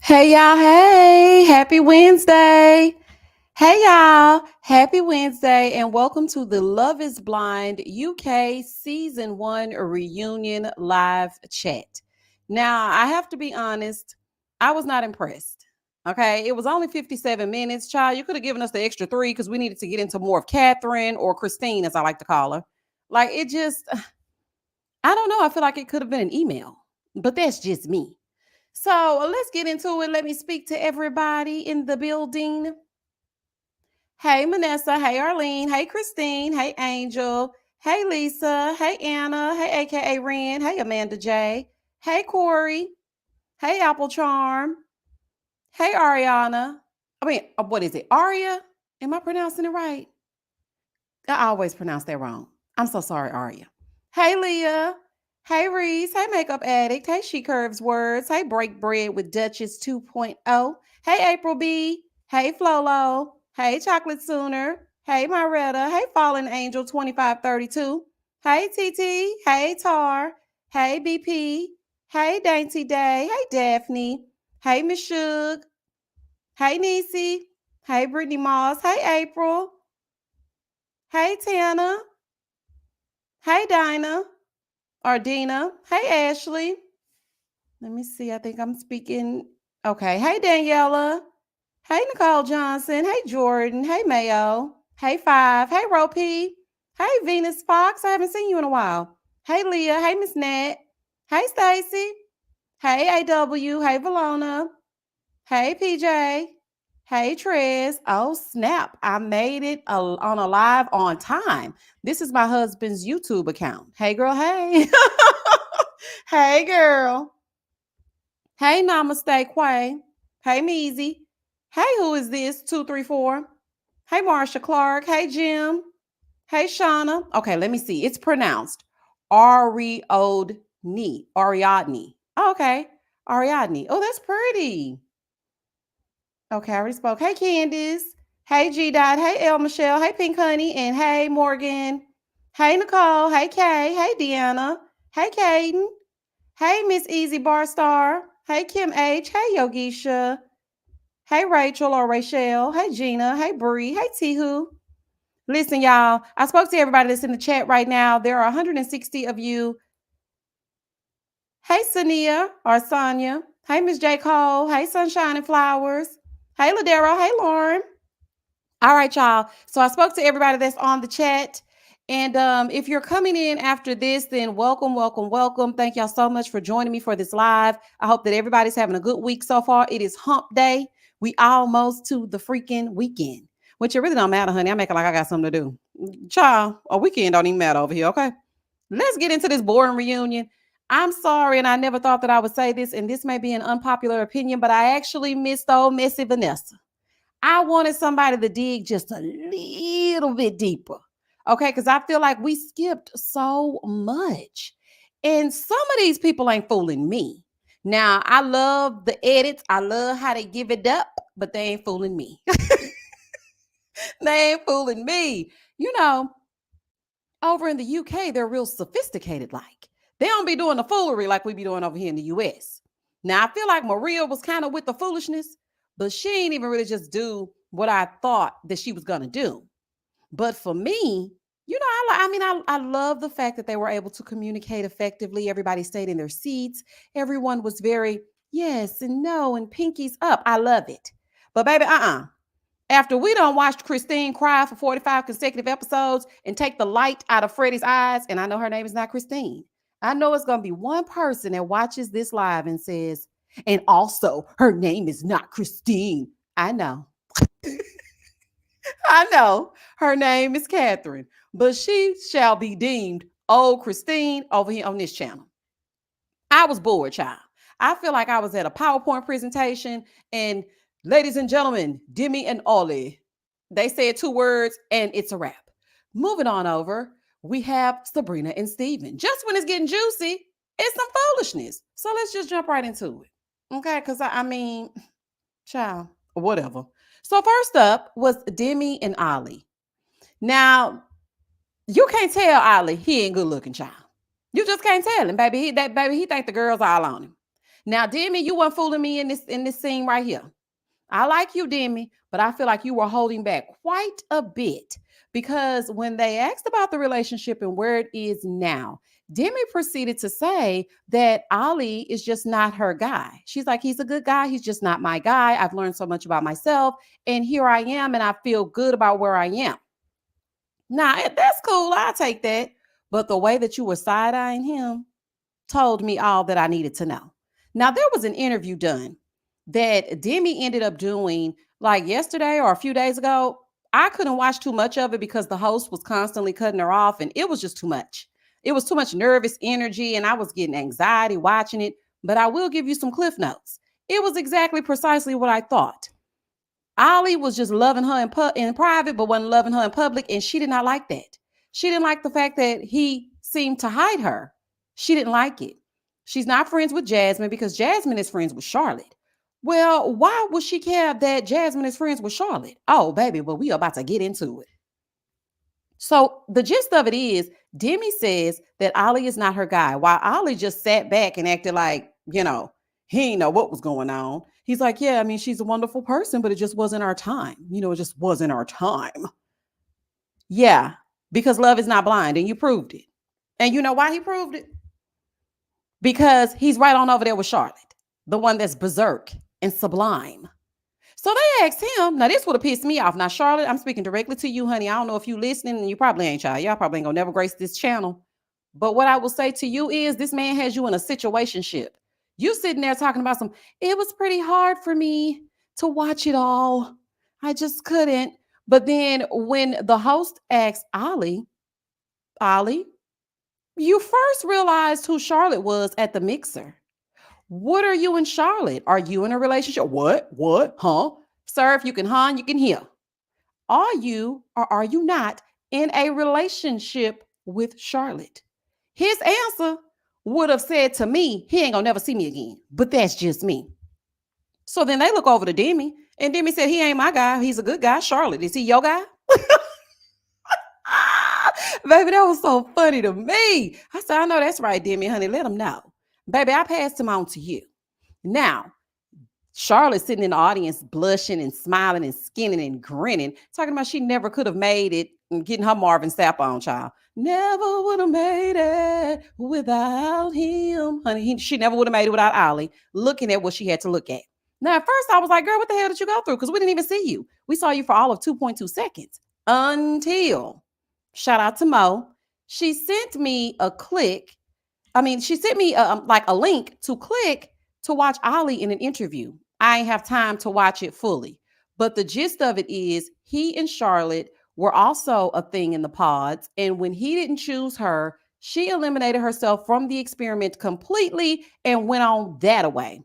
Hey y'all, hey, happy Wednesday. Hey y'all, happy Wednesday, and welcome to the Love is Blind UK Season 1 Reunion Live Chat. Now, I have to be honest, I was not impressed. Okay, it was only 57 minutes. Child, you could have given us the extra 3 because we needed to get into more of Catherine or Christine, as I like to call her. Like, it just, I don't know. I feel like it could have been an email, but that's just me. So let's get into it. Let me speak to everybody in the building. Hey, Manessa. Hey, Arlene. Hey, Christine. Hey, Angel. Hey, Lisa. Hey, Anna. Hey, AKA Ren. Hey, Amanda J. Hey, Corey. Hey, Apple Charm. Hey, Ariana. What is it? Aria? Am I pronouncing it right? I always pronounce that wrong. I'm so sorry, Aria. Hey, Leah. Hey, Reese. Hey, Makeup Addict. Hey, She Curves Words. Hey, Break Bread with Duchess 2.0. Hey, April B. Hey, Flolo. Hey, Chocolate Sooner. Hey, Myretta. Hey, Fallen Angel 2532. Hey, TT. Hey, Tar. Hey, BP. Hey, Dainty Day. Hey, Daphne. Hey, Miss Shug. Hey, Niecy. Hey, Brittany Moss. Hey, April. Hey, Tana. Hey, Dinah. Ardina. Hey, Ashley. Let me see. I think I'm speaking. Okay. Hey, Daniela. Hey, Nicole Johnson. Hey, Jordan. Hey, Mayo. Hey, Five. Hey, Ropey. Hey, Venus Fox. I haven't seen you in a while. Hey, Leah. Hey, Miss Nat. Hey, Stacy. Hey, AW. Hey, Valona. Hey, PJ. Hey, Trez. Oh, snap. I made it on a live on time. This is my husband's YouTube account. Hey, girl. Hey. Hey, girl. Hey, Namaste Quay. Hey, Meezy. Hey, who is this? 234. Hey, Marsha Clark. Hey, Jim. Hey, Shauna. Okay, let me see. It's pronounced Ariadne. Ariadne. Oh, okay. Ariadne. Oh, that's pretty. Okay, I already spoke. Hey, Candice. Hey, G Dot. Hey, El Michelle. Hey, Pink Honey. And hey, Morgan. Hey, Nicole. Hey, Kay. Hey, Deanna. Hey, Caden. Hey, Miss Easy Barstar. Hey, Kim H. Hey, Yogisha. Hey, Rachel or Rachel. Hey, Gina. Hey, Bree. Hey, Tihu. Listen, y'all, I spoke to everybody that's in the chat right now. There are 160 of you. Hey, Sania or Sonia. Hey, Miss J. Cole. Hey, Sunshine and Flowers. Hey, Ladero. Hey, Lauren. All right, y'all. So I spoke to everybody that's on the chat. And if you're coming in after this, then welcome, welcome, welcome. Thank y'all so much for joining me for this live. I hope that everybody's having a good week so far. It is hump day. We almost to the freaking weekend, which it really don't matter, honey. I'm making like I got something to do. Child, a weekend don't even matter over here, okay? Let's get into this boring reunion. I'm sorry, and I never thought that I would say this, and this may be an unpopular opinion, but I actually missed old messy Vanessa. I wanted somebody to dig just a little bit deeper. Okay, because I feel like we skipped so much. And some of these people ain't fooling me. Now, I love the edits. I love how they give it up, but they ain't fooling me. They ain't fooling me. You know, over in the UK, they're real sophisticated like. They don't be doing the foolery like we be doing over here in the US. Now, I feel like Maria was kind of with the foolishness, but she ain't even really just do what I thought that she was going to do. But for me, I love the fact that they were able to communicate effectively. Everybody stayed in their seats. Everyone was very yes and no and pinkies up. I love it. But baby, after we done watched Christine cry for 45 consecutive episodes and take the light out of Freddie's eyes, and I know her name is not Christine. I know it's going to be one person that watches this live and says, and also her name is not Christine. I know. I know her name is Catherine, but she shall be deemed old Christine over here on this channel. I was bored, child. I feel like I was at a PowerPoint presentation and ladies and gentlemen, Demi and Ollie. They said two words and it's a wrap. Moving on over, we have Sabrina and Steven. Just when it's getting juicy, it's some foolishness. So let's just jump right into it. Okay, because I mean, child, whatever. So first up was Demi and Ollie. Now, you can't tell Ollie he ain't good looking, child. You just can't tell him, baby. He think the girls all on him. Now, Demi, you weren't fooling me in this scene right here. I like you, Demi, but I feel like you were holding back quite a bit because when they asked about the relationship and where it is now, Demi proceeded to say that Ollie is just not her guy. She's like, he's a good guy. He's just not my guy. I've learned so much about myself, and here I am, and I feel good about where I am. Now, that's cool. I'll take that. But the way that you were side eyeing him told me all that I needed to know. Now, there was an interview done that Demi ended up doing like yesterday or a few days ago. I couldn't watch too much of it because the host was constantly cutting her off and it was just too much. It was too much nervous energy and I was getting anxiety watching it. But I will give you some cliff notes. It was exactly precisely what I thought. Ollie was just loving her in private, but wasn't loving her in public, and she did not like that. She didn't like the fact that he seemed to hide her. She didn't like it. She's not friends with Jasmine because Jasmine is friends with Charlotte. Well, why would she care that Jasmine is friends with Charlotte? Oh, baby, well, we are about to get into it. So the gist of it is, Demi says that Ollie is not her guy, while Ollie just sat back and acted like, he didn't know what was going on. He's like, yeah, I mean, she's a wonderful person, but it just wasn't our time. It just wasn't our time. Yeah, because love is not blind, and you proved it. And you know why he proved it? Because he's right on over there with Charlotte, the one that's berserk and sublime. So they asked him, now this would have pissed me off. Now, Charlotte, I'm speaking directly to you, honey. I don't know if you listening, and you probably ain't, y'all. Y'all probably ain't gonna never grace this channel. But what I will say to you is this man has you in a situationship. You sitting there talking about it was pretty hard for me to watch it all. I just couldn't. But then when the host asked Ollie, you first realized who Charlotte was at the mixer. What are you and Charlotte? Are you in a relationship? What? Huh? Sir, if you can you can hear. Are you or are you not in a relationship with Charlotte? His answer would have said to me, he ain't gonna never see me again. But that's just me. So then they look over to Demi, and Demi said, he ain't my guy. He's a good guy. Charlotte, is he your guy? Baby, that was so funny to me. I said, I know that's right, Demi, honey. Let him know. Baby, I passed him on to you. Now, Charlotte sitting in the audience, blushing and smiling and skinning and grinning, talking about she never could have made it and getting her Marvin Sapp on, child. Never would have made it without him. Honey, she never would have made it without Ollie, looking at what she had to look at. Now, at first, I was like, girl, what the hell did you go through? Because we didn't even see you. We saw you for all of 2.2 seconds until, shout out to Mo, she sent me a click. She sent me like a link to click to watch Ollie in an interview. I ain't have time to watch it fully. But the gist of it is he and Charlotte were also a thing in the pods. And when he didn't choose her, she eliminated herself from the experiment completely and went on that away.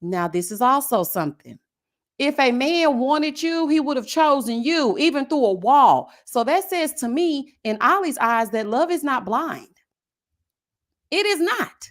Now, this is also something. If a man wanted you, he would have chosen you, even through a wall. So that says to me, in Ollie's eyes, that love is not blind. It is not.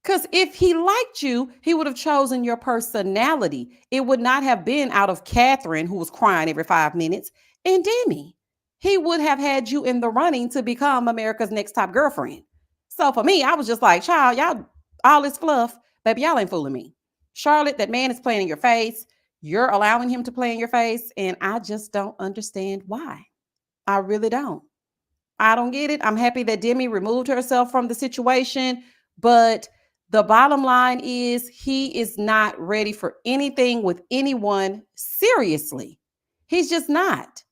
Because if he liked you, he would have chosen your personality. It would not have been out of Catherine, who was crying every 5 minutes, and Demi. He would have had you in the running to become America's Next Top Girlfriend. So for me, I was just like, child, y'all, all this fluff, baby, y'all ain't fooling me. Charlotte, that man is playing in your face. You're allowing him to play in your face. And I just don't understand why. I really don't. I don't get it. I'm happy that Demi removed herself from the situation, but the bottom line is he is not ready for anything with anyone seriously. He's just not.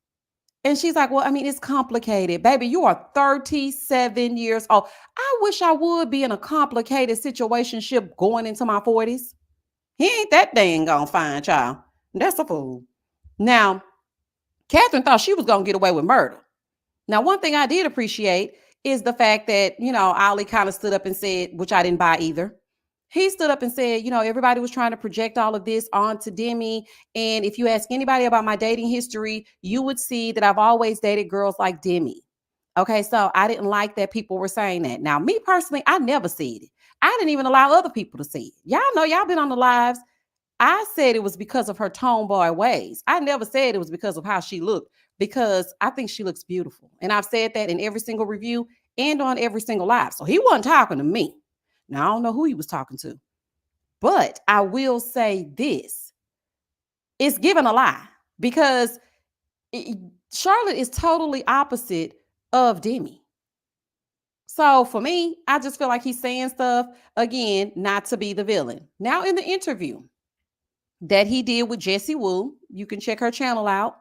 And she's like, well, I mean, it's complicated. Baby, you are 37 years old. I wish I would be in a complicated situationship going into my 40s. He ain't that dang gonna find, child. That's a fool. Now, Catherine thought she was gonna get away with murder. Now, one thing I did appreciate is the fact that, Ollie kind of stood up and said, which I didn't buy either. He stood up and said, everybody was trying to project all of this onto Demi. And if you ask anybody about my dating history, you would see that I've always dated girls like Demi. Okay, so I didn't like that people were saying that. Now, me personally, I never said it. I didn't even allow other people to see it. Y'all know, y'all been on the lives. I said it was because of her tomboy ways. I never said it was because of how she looked, because I think she looks beautiful. And I've said that in every single review and on every single live. So he wasn't talking to me. Now, I don't know who he was talking to, but I will say this. It's given a lie, because Charlotte is totally opposite of Demi. So for me, I just feel like he's saying stuff, again, not to be the villain. Now, in the interview that he did with Jessie Woo, you can check her channel out,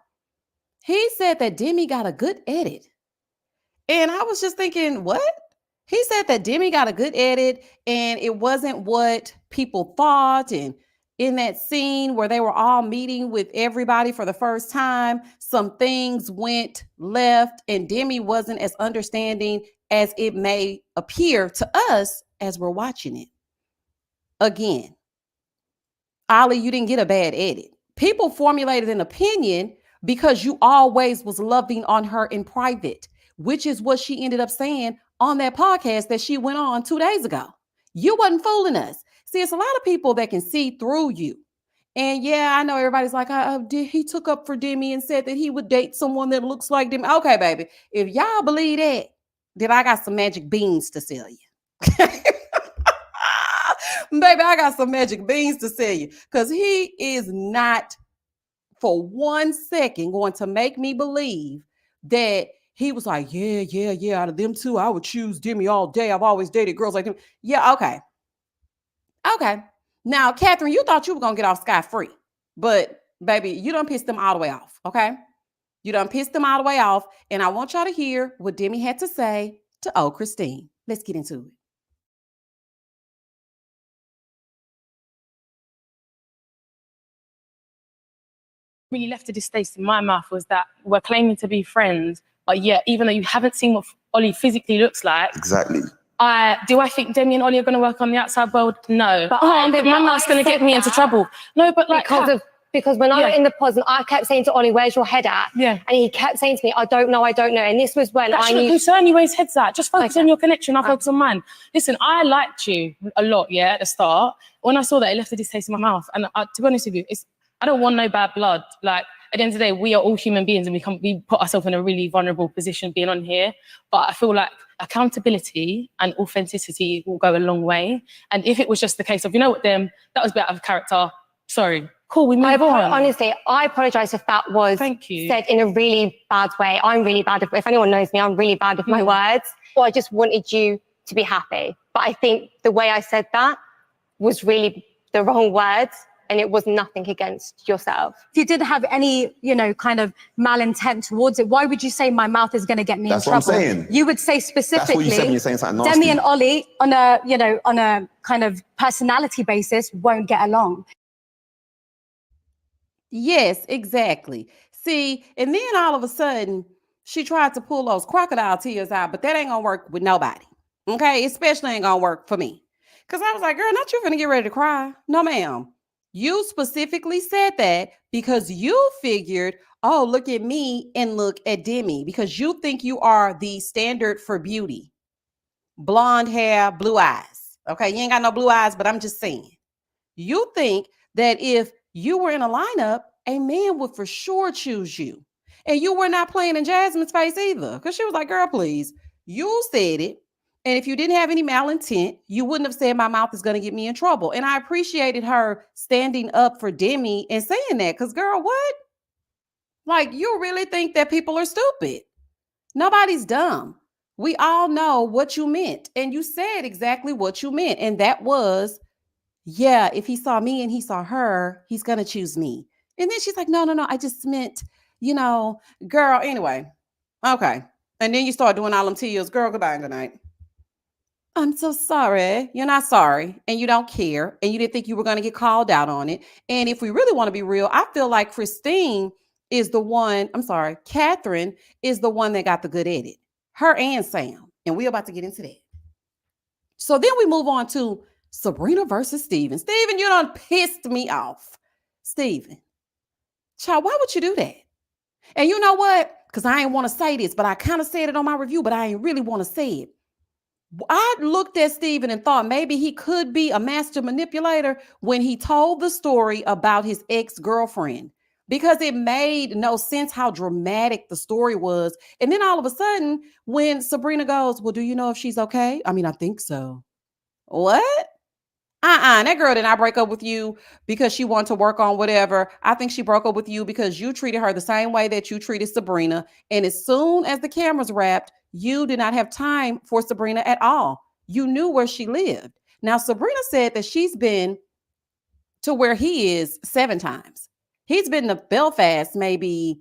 he said that Demi got a good edit. And I was just thinking, what? He said that Demi got a good edit and it wasn't what people thought. And in that scene where they were all meeting with everybody for the first time, some things went left and Demi wasn't as understanding as it may appear to us as we're watching it. Again, Ollie, you didn't get a bad edit. People formulated an opinion because you always was loving on her in private, which is what she ended up saying on that podcast that she went on 2 days ago. You wasn't fooling us. See, it's a lot of people that can see through you. And yeah, I know everybody's like, he took up for Demi and said that he would date someone that looks like Demi. Okay, baby, if y'all believe that, then I got some magic beans to sell you. Baby, I got some magic beans to sell you, because he is not for 1 second going to make me believe that he was like, yeah, out of them two, I would choose Demi all day. I've always dated girls like them. Yeah, okay. Now, Catherine, you thought you were going to get off scot-free, but baby, you done pissed them all the way off, okay? You done pissed them all the way off, and I want y'all to hear what Demi had to say to old Christine. Let's get into it. Really left a distaste in my mouth was that we're claiming to be friends, but yet, even though you haven't seen what Ollie physically looks like, exactly. Do I think Demi and Ollie are going to work on the outside world? No. But that's going to get me into trouble. No, but like because when I went in the pods and I kept saying to Ollie, "Where's your head at?" Yeah. And he kept saying to me, "I don't know." And this was when that I knew. concern you where his head's at. Just focus on your connection. I'll focus on mine. Listen, I liked you a lot, at the start. When I saw that, it left a distaste in my mouth. And to be honest with you, I don't want no bad blood. Like, at the end of the day, we are all human beings and we put ourselves in a really vulnerable position being on here. But I feel like accountability and authenticity will go a long way. And if it was just the case of, that was a bit out of character. Sorry. Cool, we move on. Honestly, I apologise if that was said in a really bad way. I'm really bad. If anyone knows me, I'm really bad with my words. So I just wanted you to be happy. But I think the way I said that was really the wrong words. And it was nothing against yourself. If you didn't have any, kind of malintent towards it, why would you say my mouth is going to get me in trouble? That's what I'm saying. You would say specifically, that's what you said when you're saying something nasty. Demi and Ollie on a kind of personality basis won't get along. Yes, exactly. See, and then all of a sudden, she tried to pull those crocodile tears out, but that ain't gonna work with nobody. Okay, especially ain't gonna work for me. Because I was like, girl, not you finna get ready to cry. No, ma'am. You specifically said that because you figured, oh, look at me and look at Demi, because you think you are the standard for beauty. Blonde hair, blue eyes. Okay, you ain't got no blue eyes, but I'm just saying. You think that if you were in a lineup, a man would for sure choose you. And you were not playing in Jasmine's face either, because she was like, girl, please, you said it. And if you didn't have any malintent, you wouldn't have said my mouth is going to get me in trouble. And I appreciated her standing up for Demi and saying that, because girl, what? Like, you really think that people are stupid? Nobody's dumb. We all know what you meant. And you said exactly what you meant. And that was, yeah, if he saw me and he saw her, he's going to choose me. And then she's like, no, I just meant, girl, anyway. Okay. And then you start doing all them tears. Girl, goodbye and good night. I'm so sorry. You're not sorry. And you don't care. And you didn't think you were going to get called out on it. And if we really want to be real, I feel like Catherine is the one that got the good edit. Her and Sam. And we're about to get into that. So then we move on to Sabrina versus Steven. Steven, you done pissed me off. Steven, child, why would you do that? And you know what? Because I ain't want to say this, but I kind of said it on my review, but I ain't really want to say it. I looked at Steven and thought maybe he could be a master manipulator when he told the story about his ex-girlfriend, because it made no sense how dramatic the story was. And then all of a sudden, when Sabrina goes, well, do you know if she's okay? I mean, I think so. What? That girl did not break up with you because she wanted to work on whatever. I think she broke up with you because you treated her the same way that you treated Sabrina. And as soon as the cameras wrapped, you did not have time for Sabrina at all. You knew where she lived. Now, Sabrina said that she's been to where he is 7 times. He's been to Belfast maybe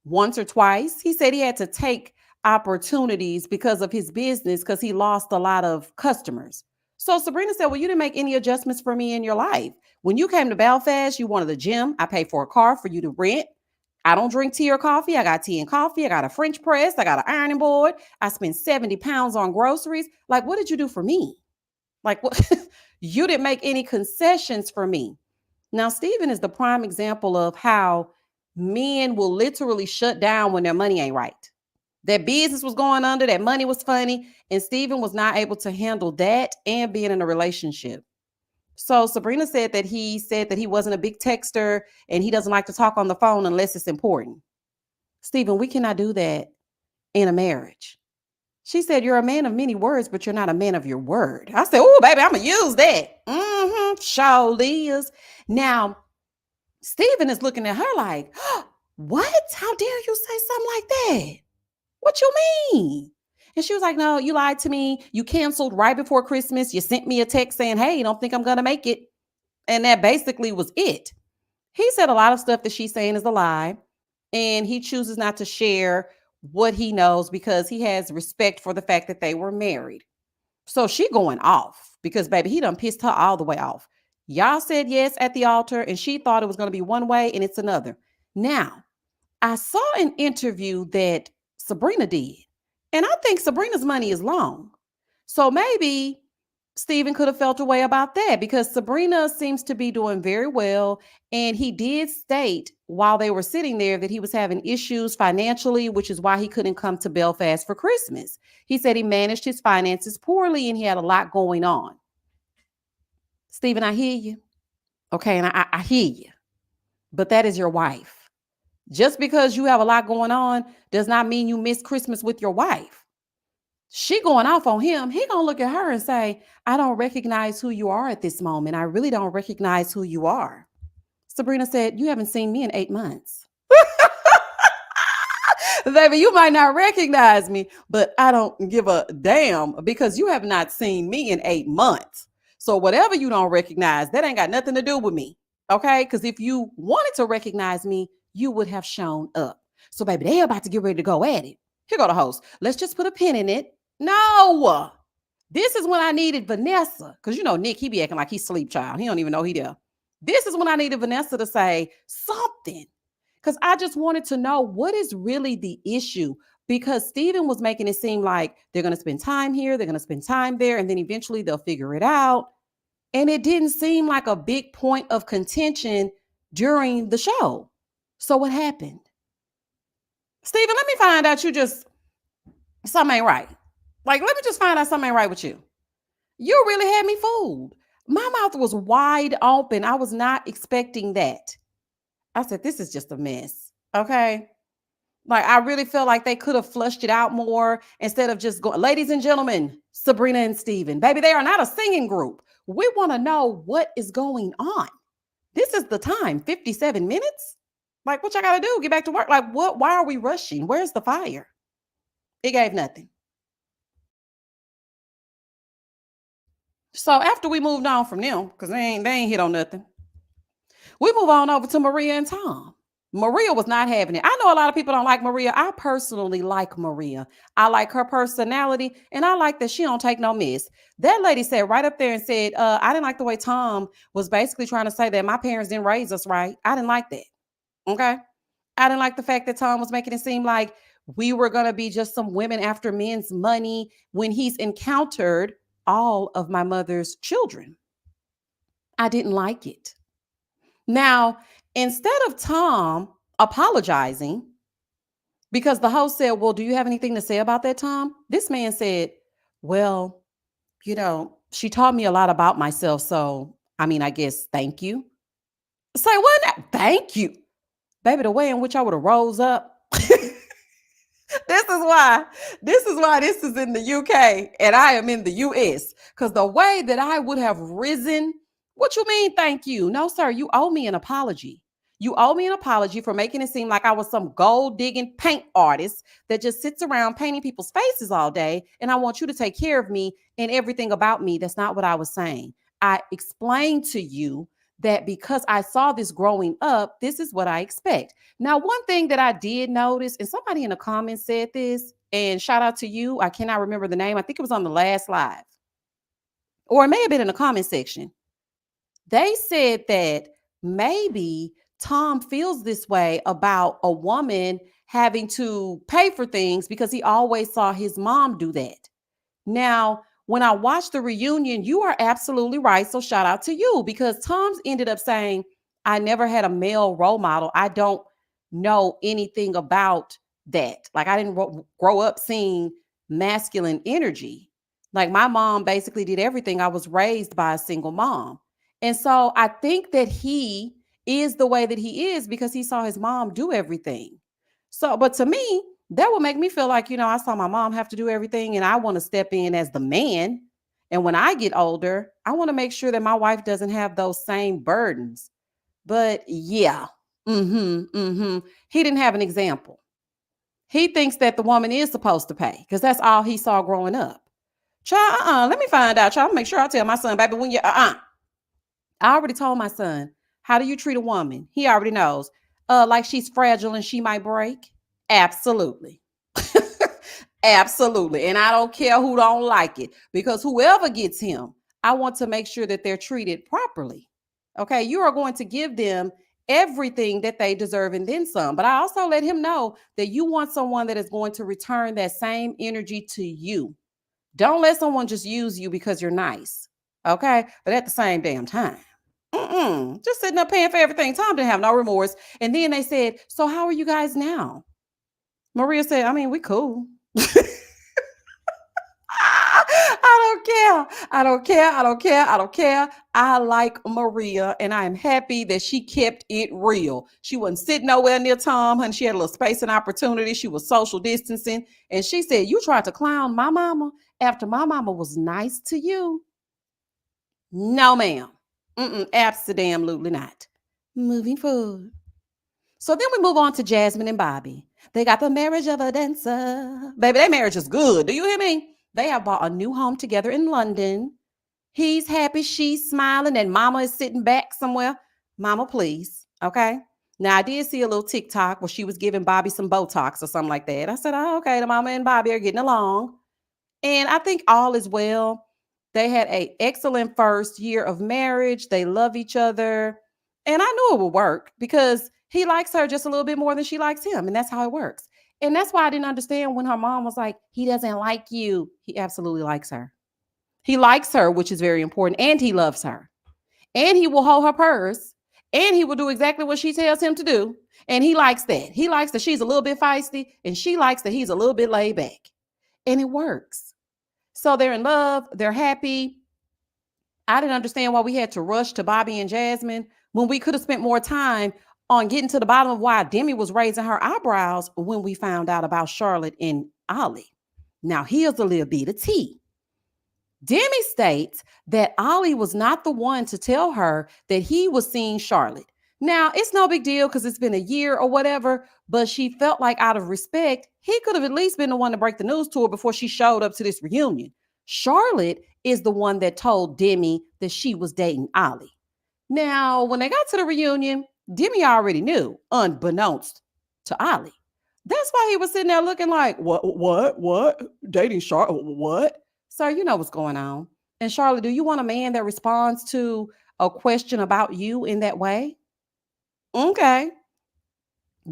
once or twice. He said he had to take opportunities because of his business because he lost a lot of customers. So Sabrina said, well, you didn't make any adjustments for me in your life. When you came to Belfast, you wanted a gym. I paid for a car for you to rent. I don't drink tea or coffee. I got tea and coffee. I got a French press. I got an ironing board. I spent 70 pounds on groceries. Like, what did you do for me? Like, what? You didn't make any concessions for me. Now, Steven is the prime example of how men will literally shut down when their money ain't right. Their business was going under, that money was funny, and Steven was not able to handle that and being in a relationship. So Sabrina said that he wasn't a big texter and he doesn't like to talk on the phone unless it's important. Steven, we cannot do that in a marriage. She said, you're a man of many words, but you're not a man of your word. I said, oh, baby, I'm going to use that. Sure is. Now, Steven is looking at her like, oh, what? How dare you say something like that? What you mean? And she was like, no, you lied to me. You canceled right before Christmas. You sent me a text saying, hey, don't think I'm going to make it. And that basically was it. He said a lot of stuff that she's saying is a lie. And he chooses not to share what he knows because he has respect for the fact that they were married. So she going off because, baby, he done pissed her all the way off. Y'all said yes at the altar and she thought it was going to be one way and it's another. Now, I saw an interview that Sabrina did. And I think Sabrina's money is long. So maybe Steven could have felt a way about that because Sabrina seems to be doing very well. And he did state while they were sitting there that he was having issues financially, which is why he couldn't come to Belfast for Christmas. He said he managed his finances poorly and he had a lot going on. Steven, I hear you. Okay, and I hear you. But that is your wife. Just because you have a lot going on does not mean you miss Christmas with your wife. She going off on him. He gonna look at her and say, I don't recognize who you are at this moment. I really don't recognize who you are. Sabrina said, you haven't seen me in 8 months. Baby, you might not recognize me, but I don't give a damn because you have not seen me in 8 months. So whatever you don't recognize, that ain't got nothing to do with me. Okay? Because if you wanted to recognize me, you would have shown up. So, baby, they about to get ready to go at it. Here go the host. Let's just put a pin in it. No. This is when I needed Vanessa. Because, Nick, he be acting like he's sleep child. He don't even know he there. This is when I needed Vanessa to say something. Because I just wanted to know what is really the issue. Because Steven was making it seem like they're going to spend time here. They're going to spend time there. And then eventually they'll figure it out. And it didn't seem like a big point of contention during the show. So what happened? Steven, let me find out something ain't right. Like, let me just find out something ain't right with you. You really had me fooled. My mouth was wide open. I was not expecting that. I said, this is just a mess. Okay. Like, I really felt like they could have flushed it out more instead of just going, ladies and gentlemen, Sabrina and Steven, baby, they are not a singing group. We want to know what is going on. This is the time, 57 minutes. Like, what y'all got to do? Get back to work. Like, what? Why are we rushing? Where's the fire? It gave nothing. So after we moved on from them, because they ain't hit on nothing, we move on over to Maria and Tom. Maria was not having it. I know a lot of people don't like Maria. I personally like Maria. I like her personality, and I like that she don't take no miss. That lady said right up there and said, I didn't like the way Tom was basically trying to say that my parents didn't raise us right. I didn't like that. Okay. I didn't like the fact that Tom was making it seem like we were going to be just some women after men's money when he's encountered all of my mother's children. I didn't like it. Now, instead of Tom apologizing, because the host said, well, do you have anything to say about that, Tom? This man said, well, she taught me a lot about myself. So, I guess thank you. Say what? Thank you. Baby, the way in which I would have rose up. This is why this is in the UK and I am in the US. Because the way that I would have risen, what you mean, thank you? No, sir, you owe me an apology. You owe me an apology for making it seem like I was some gold digging paint artist that just sits around painting people's faces all day. And I want you to take care of me and everything about me. That's not what I was saying. I explained to you that because I saw this growing up, this is what I expect. Now, one thing that I did notice, and somebody in the comments said this, and shout out to you. I cannot remember the name. I think it was on the last live, or it may have been in the comment section. They said that maybe Tom feels this way about a woman having to pay for things because he always saw his mom do that. Now, when I watched the reunion, you are absolutely right. So shout out to you, because Tom's ended up saying, I never had a male role model. I don't know anything about that. Like, I didn't grow up seeing masculine energy. Like, my mom basically did everything. I was raised by a single mom. And so I think that he is the way that he is because he saw his mom do everything. So, but to me, that would make me feel like, I saw my mom have to do everything and I want to step in as the man. And when I get older, I want to make sure that my wife doesn't have those same burdens. But yeah, he didn't have an example. He thinks that the woman is supposed to pay because that's all he saw growing up. Child, let me find out. Child, make sure I tell my son, baby, when I already told my son, how do you treat a woman? He already knows. Like she's fragile and she might break. Absolutely. Absolutely. And I don't care who don't like it, because whoever gets him, I want to make sure that they're treated properly. Okay. You are going to give them everything that they deserve and then some. But I also let him know that you want someone that is going to return that same energy to you. Don't let someone just use you because you're nice. Okay. But at the same damn time, just sitting up paying for everything. Tom didn't have no remorse. And then they said, so how are you guys now? Maria said, we cool. I don't care. I like Maria, and I am happy that she kept it real. She wasn't sitting nowhere near Tom, and she had a little space and opportunity. She was social distancing. And she said, you tried to clown my mama after my mama was nice to you? No, ma'am. Absolutely not. Moving forward. So then we move on to Jasmine and Bobby. They got the marriage of a dancer. Baby, their marriage is good. Do you hear me? They have bought a new home together in London. He's happy. She's smiling. And mama is sitting back somewhere. Mama, please. Okay. Now, I did see a little TikTok where she was giving Bobby some Botox or something like that. I said, oh, okay. The mama and Bobby are getting along. And I think all is well. They had an excellent first year of marriage. They love each other. And I knew it would work because he likes her just a little bit more than she likes him. And that's how it works. And that's why I didn't understand when her mom was like, he doesn't like you. He absolutely likes her. He likes her, which is very important. And he loves her. And he will hold her purse. And he will do exactly what she tells him to do. And he likes that. He likes that she's a little bit feisty. And she likes that he's a little bit laid back. And it works. So they're in love. They're happy. I didn't understand why we had to rush to Bobby and Jasmine when we could have spent more time on getting to the bottom of why Demi was raising her eyebrows when we found out about Charlotte and Ollie. Now, here's a little bit of tea. Demi states that Ollie was not the one to tell her that he was seeing Charlotte. Now, it's no big deal because it's been a year or whatever, but she felt like out of respect, he could have at least been the one to break the news to her before she showed up to this reunion. Charlotte is the one that told Demi that she was dating Ollie. Now, when they got to the reunion, Demi already knew, unbeknownst to Ollie. That's why he was sitting there looking like, what? Dating Charlotte, what? Sir, you know what's going on. And Charlotte, do you want a man that responds to a question about you in that way? Okay.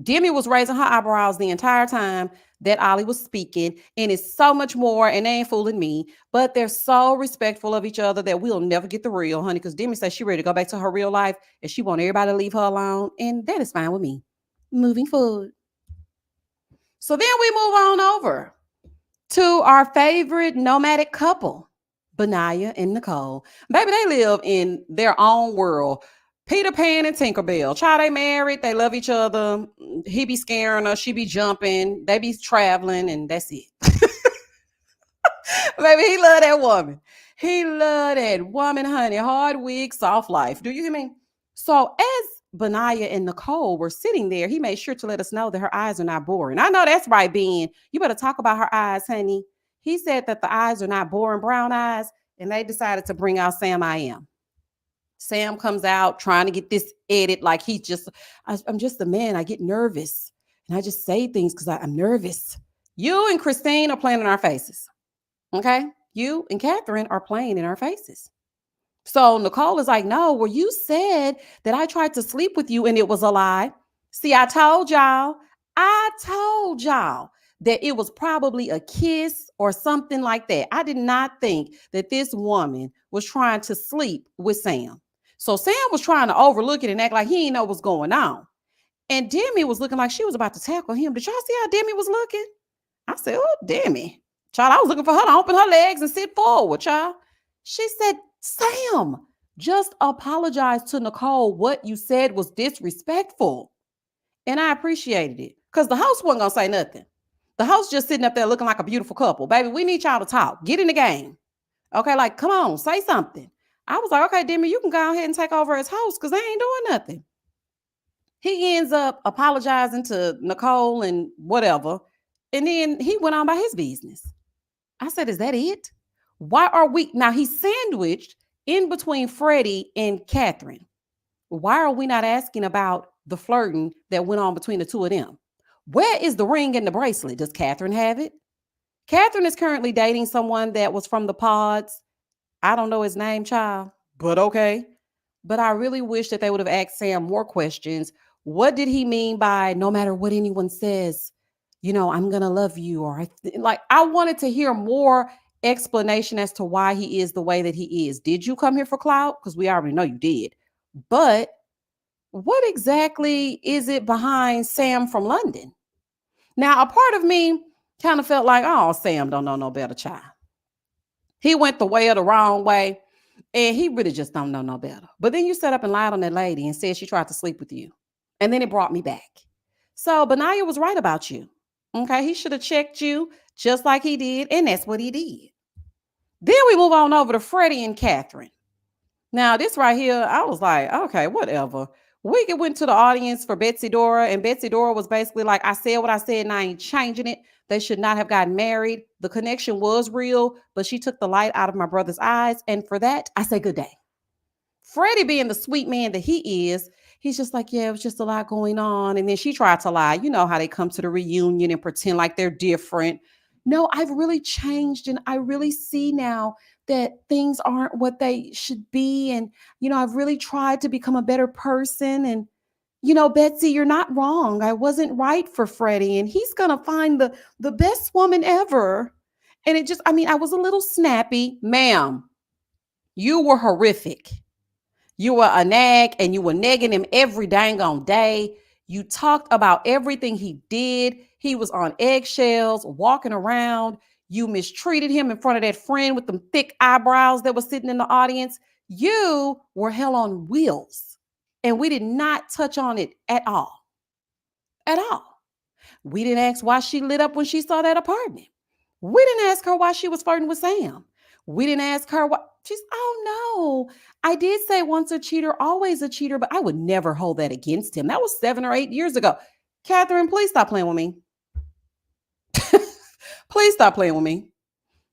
Demi was raising her eyebrows the entire time that Ollie was speaking, and it's so much more, and they ain't fooling me, but they're so respectful of each other that we'll never get the real, honey, because Demi says she's ready to go back to her real life, and she wants everybody to leave her alone, and that is fine with me. Moving forward. So then we move on over to our favorite nomadic couple, Benaya and Nicole. Baby, they live in their own world. Peter Pan and Tinkerbell. Child, they married. They love each other. He be scaring her. She be jumping. They be traveling, and that's it. Baby, he love that woman. He love that woman, honey. Hard week, soft life. Do you hear me? So as Benaya and Nicole were sitting there, he made sure to let us know that her eyes are not boring. I know that's right, Ben. You better talk about her eyes, honey. He said that the eyes are not boring brown eyes, and they decided to bring out Sam I Am. Sam comes out trying to get this edit like I'm just a man. I get nervous, and I just say things because I'm nervous. You and Christine are playing in our faces, okay? You and Catherine are playing in our faces. So Nicole is like, no, well, you said that I tried to sleep with you and it was a lie. See, I told y'all that it was probably a kiss or something like that. I did not think that this woman was trying to sleep with Sam. So Sam was trying to overlook it and act like he didn't know what's going on. And Demi was looking like she was about to tackle him. Did y'all see how Demi was looking? I said, oh, Demi. Child, I was looking for her to open her legs and sit forward, child. She said, Sam, just apologize to Nicole. What you said was disrespectful. And I appreciated it because the host wasn't going to say nothing. The host just sitting up there looking like a beautiful couple. Baby, we need y'all to talk. Get in the game. Okay, like, come on, say something. I was like, okay, Demi, you can go ahead and take over as host because they ain't doing nothing. He ends up apologizing to Nicole and whatever. And then he went on by his business. I said, is that it? Why are we now? He's sandwiched in between Freddie and Catherine. Why are we not asking about the flirting that went on between the two of them? Where is the ring and the bracelet? Does Catherine have it? Catherine is currently dating someone that was from the pods. I don't know his name, child, but okay. But I really wish that they would have asked Sam more questions. What did he mean by no matter what anyone says, I'm going to love you? Or I wanted to hear more explanation as to why he is the way that he is. Did you come here for clout? Because we already know you did. But what exactly is it behind Sam from London? Now, a part of me kind of felt like, oh, Sam don't know no better, child. He went the way of the wrong way, and he really just don't know no better. But then you sat up and lied on that lady and said she tried to sleep with you. And then it brought me back. So Benaya was right about you. Okay, he should have checked you just like he did, and that's what he did. Then we move on over to Freddie and Catherine. Now, this right here, I was like, okay, whatever. We went to the audience for Betsy Dora, and Betsy Dora was basically like, I said what I said, and I ain't changing it. They should not have gotten married. The connection was real, but she took the light out of my brother's eyes, and for that, I say good day. Freddie, being the sweet man that he is, he's just like, yeah, it was just a lot going on, and then she tried to lie. You know how they come to the reunion and pretend like they're different. No, I've really changed, and I really see now that things aren't what they should be. And, I've really tried to become a better person. And, Betsy, you're not wrong. I wasn't right for Freddie, and he's going to find the best woman ever. And I was a little snappy. Ma'am, you were horrific. You were a nag, and you were nagging him every dang on day. You talked about everything he did. He was on eggshells, walking around. You mistreated him in front of that friend with them thick eyebrows that was sitting in the audience. You were hell on wheels, and we did not touch on it at all. At all. We didn't ask why she lit up when she saw that apartment. We didn't ask her why she was flirting with Sam. We didn't ask her why. Oh no, I did say once a cheater, always a cheater, but I would never hold that against him. That was 7 or 8 years ago. Catherine, please stop playing with me. Please stop playing with me.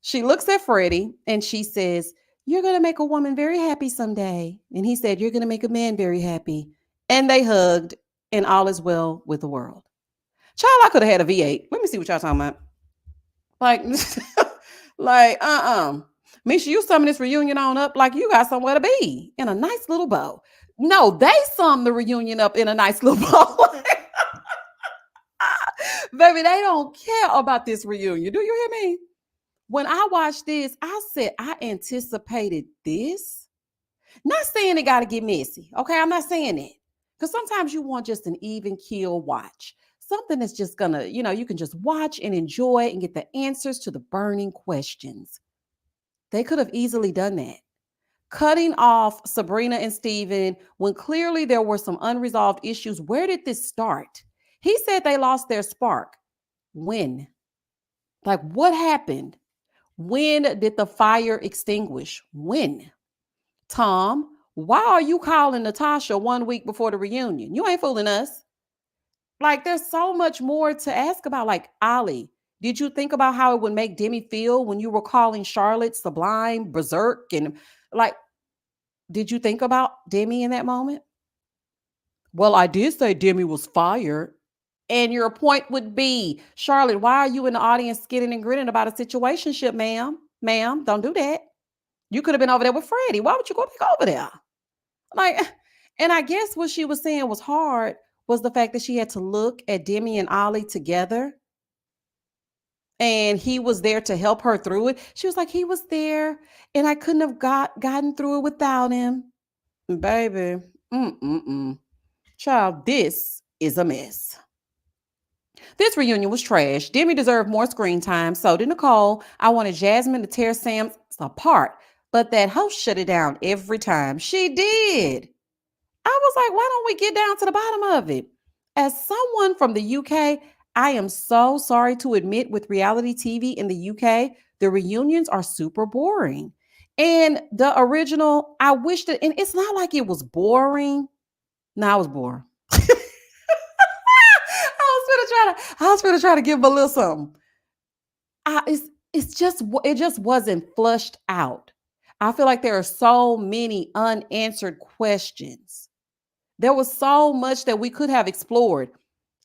She looks at Freddie and she says, "You're going to make a woman very happy someday." And he said, "You're going to make a man very happy." And they hugged, and all is well with the world. Child, I could have had a V8. Let me see what y'all talking about. Like, Misha, you summon this reunion on up like you got somewhere to be in a nice little bow. No, they summed the reunion up in a nice little bow. Baby, they don't care about this reunion. Do you hear me? When I watched this, I said, I anticipated this. Not saying it got to get messy. Okay, I'm not saying that. Because sometimes you want just an even keel watch. Something that's just gonna, you can just watch and enjoy and get the answers to the burning questions. They could have easily done that. Cutting off Sabrina and Steven when clearly there were some unresolved issues. Where did this start? He said they lost their spark. When? Like, what happened? When did the fire extinguish? When? Tom, why are you calling Natasha 1 week before the reunion? You ain't fooling us. Like, there's so much more to ask about. Like, Ollie, did you think about how it would make Demi feel when you were calling Charlotte sublime, berserk? And like, did you think about Demi in that moment? Well, I did say Demi was fired. And your point would be, Charlotte, why are you in the audience skidding and grinning about a situationship, ma'am? Ma'am, don't do that. You could have been over there with Freddie. Why would you go back over there? Like, and I guess what she was saying was hard was the fact that she had to look at Demi and Ollie together. And he was there to help her through it. She was like, he was there and I couldn't have gotten through it without him. Baby, child, this is a mess. This reunion was trash. Demi deserved more screen time. So did Nicole. I wanted Jasmine to tear Sam apart, but that host shut it down every time. She did. I was like, why don't we get down to the bottom of it? As someone from the UK, I am so sorry to admit with reality TV in the UK, the reunions are super boring. And the original, I wish that, and it's not like it was boring. No, I was bored. I was gonna try to give him a little something. It just wasn't flushed out. I feel like there are so many unanswered questions. There was so much that we could have explored.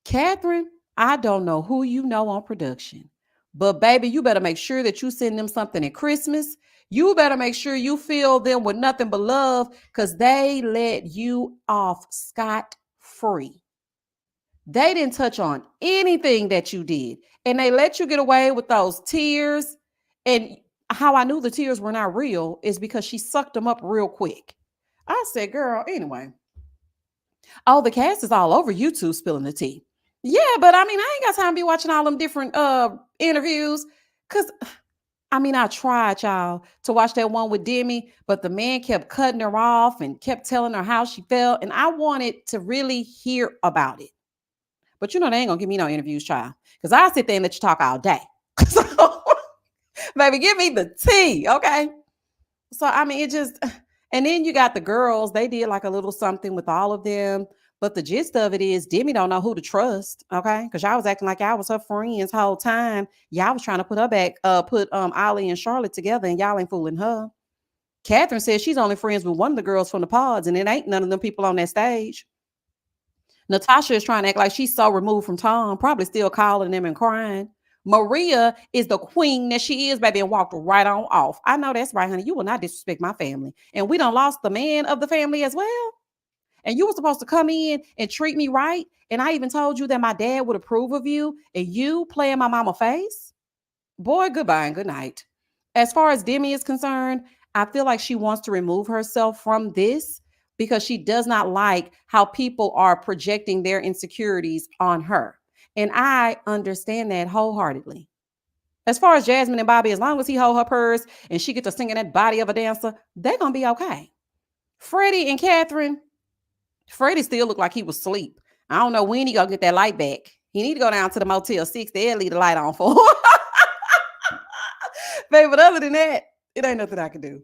Catherine, I don't know who you know on production, but baby, you better make sure that you send them something at Christmas. You better make sure you fill them with nothing but love because they let you off scot-free. They didn't touch on anything that you did. And they let you get away with those tears. And how I knew the tears were not real is because she sucked them up real quick. I said, girl, anyway. Oh, the cast is all over YouTube spilling the tea. Yeah, but I mean, I ain't got time to be watching all them different interviews. Because, I mean, I tried, y'all, to watch that one with Demi, but the man kept cutting her off and kept telling her how she felt. And I wanted to really hear about it. But they ain't gonna give me no interviews, child. Because I sit there and let you talk all day. So, baby, give me the tea, okay? So, I mean, and then you got the girls. They did like a little something with all of them. But the gist of it is Demi don't know who to trust, okay? Because y'all was acting like y'all was her friends the whole time. Y'all was trying to put her back, put Ollie and Charlotte together, and y'all ain't fooling her. Catherine says she's only friends with one of the girls from the pods, and it ain't none of them people on that stage. Natasha is trying to act like she's so removed from Tom, probably still calling them and crying. Maria is the queen that she is, baby, and walked right on off. I know that's right, honey. You will not disrespect my family. And we done lost the man of the family as well. And you were supposed to come in and treat me right. And I even told you that my dad would approve of you. And you playing my mama face? Boy, goodbye and good night. As far as Demi is concerned, I feel like she wants to remove herself from this because she does not like how people are projecting their insecurities on her. And I understand that wholeheartedly. As far as Jasmine and Bobby, as long as he hold her purse and she gets to sing in that body of a dancer, they're going to be okay. Freddie and Catherine, Freddie still looked like he was asleep. I don't know when he going to get that light back. He need to go down to the Motel 6. They'll leave the light on for him. Baby, but other than that, it ain't nothing I can do.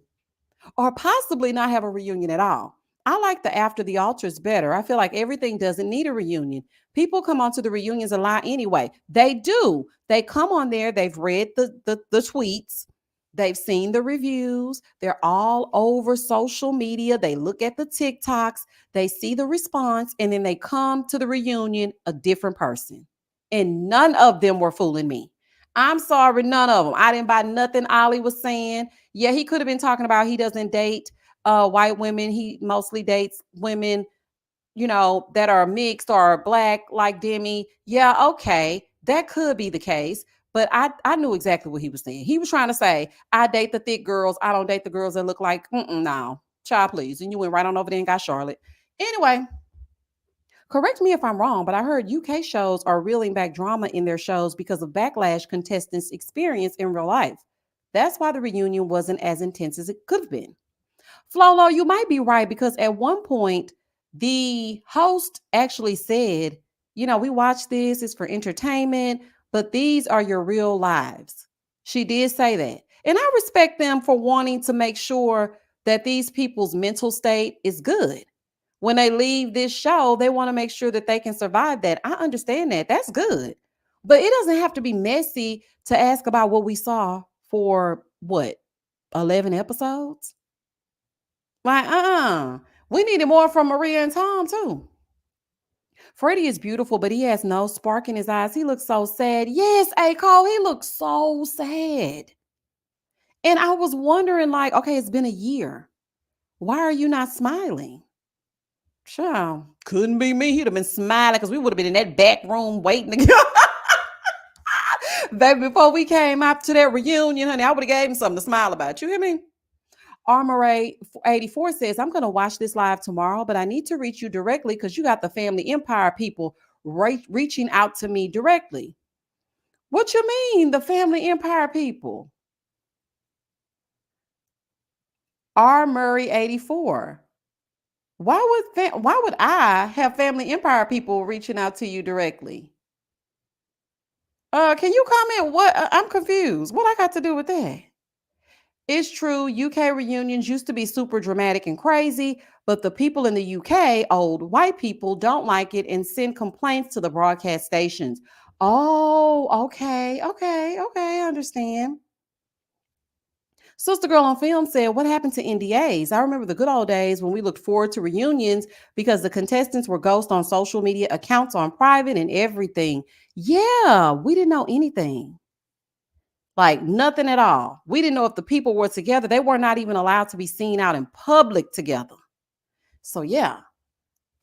Or possibly not have a reunion at all. I like the after the altars better. I feel like everything doesn't need a reunion. People come onto the reunions a lot anyway. They do. They come on there. They've read the tweets. They've seen the reviews. They're all over social media. They look at the TikToks, they see the response, and then they come to the reunion a different person. And none of them were fooling me. I'm sorry, none of them. I didn't buy nothing Ollie was saying. Yeah, he could have been talking about he doesn't date white women. He mostly dates women, that are mixed or black like Demi. Yeah, okay. That could be the case. But I knew exactly what he was saying. He was trying to say, I date the thick girls. I don't date the girls that look like, no. Child, please. And you went right on over there and got Charlotte. Anyway, correct me if I'm wrong, but I heard UK shows are reeling back drama in their shows because of backlash contestants experience in real life. That's why the reunion wasn't as intense as it could have been. Flolo, you might be right because at one point, the host actually said, we watch this, it's for entertainment, but these are your real lives. She did say that. And I respect them for wanting to make sure that these people's mental state is good. When they leave this show, they want to make sure that they can survive that. I understand that. That's good. But it doesn't have to be messy to ask about what we saw for 11 episodes? Like, we needed more from Maria and Tom, too. Freddie is beautiful, but he has no spark in his eyes. He looks so sad. Yes, A. Cole, he looks so sad. And I was wondering, like, okay, it's been a year. Why are you not smiling? Child, couldn't be me. He'd have been smiling because we would have been in that back room waiting to go. Baby, before we came out to that reunion, honey, I would have gave him something to smile about. You hear me? Armoray 84 says, I'm going to watch this live tomorrow, but I need to reach you directly because you got the Family Empire people reaching out to me directly. What you mean, the Family Empire people? R. Murray 84. Why would I have Family Empire people reaching out to you directly? Can you comment what? I'm confused. What I got to do with that? It's true, UK reunions used to be super dramatic and crazy, but the people in the UK, old white people, don't like it and send complaints to the broadcast stations. Oh, okay, I understand. Sister Girl on Film said, what happened to NDAs? I remember the good old days when we looked forward to reunions because the contestants were ghosts on social media accounts on private and everything. Yeah, we didn't know anything. Like nothing at all. We didn't know if the people were together. They were not even allowed to be seen out in public together. So yeah,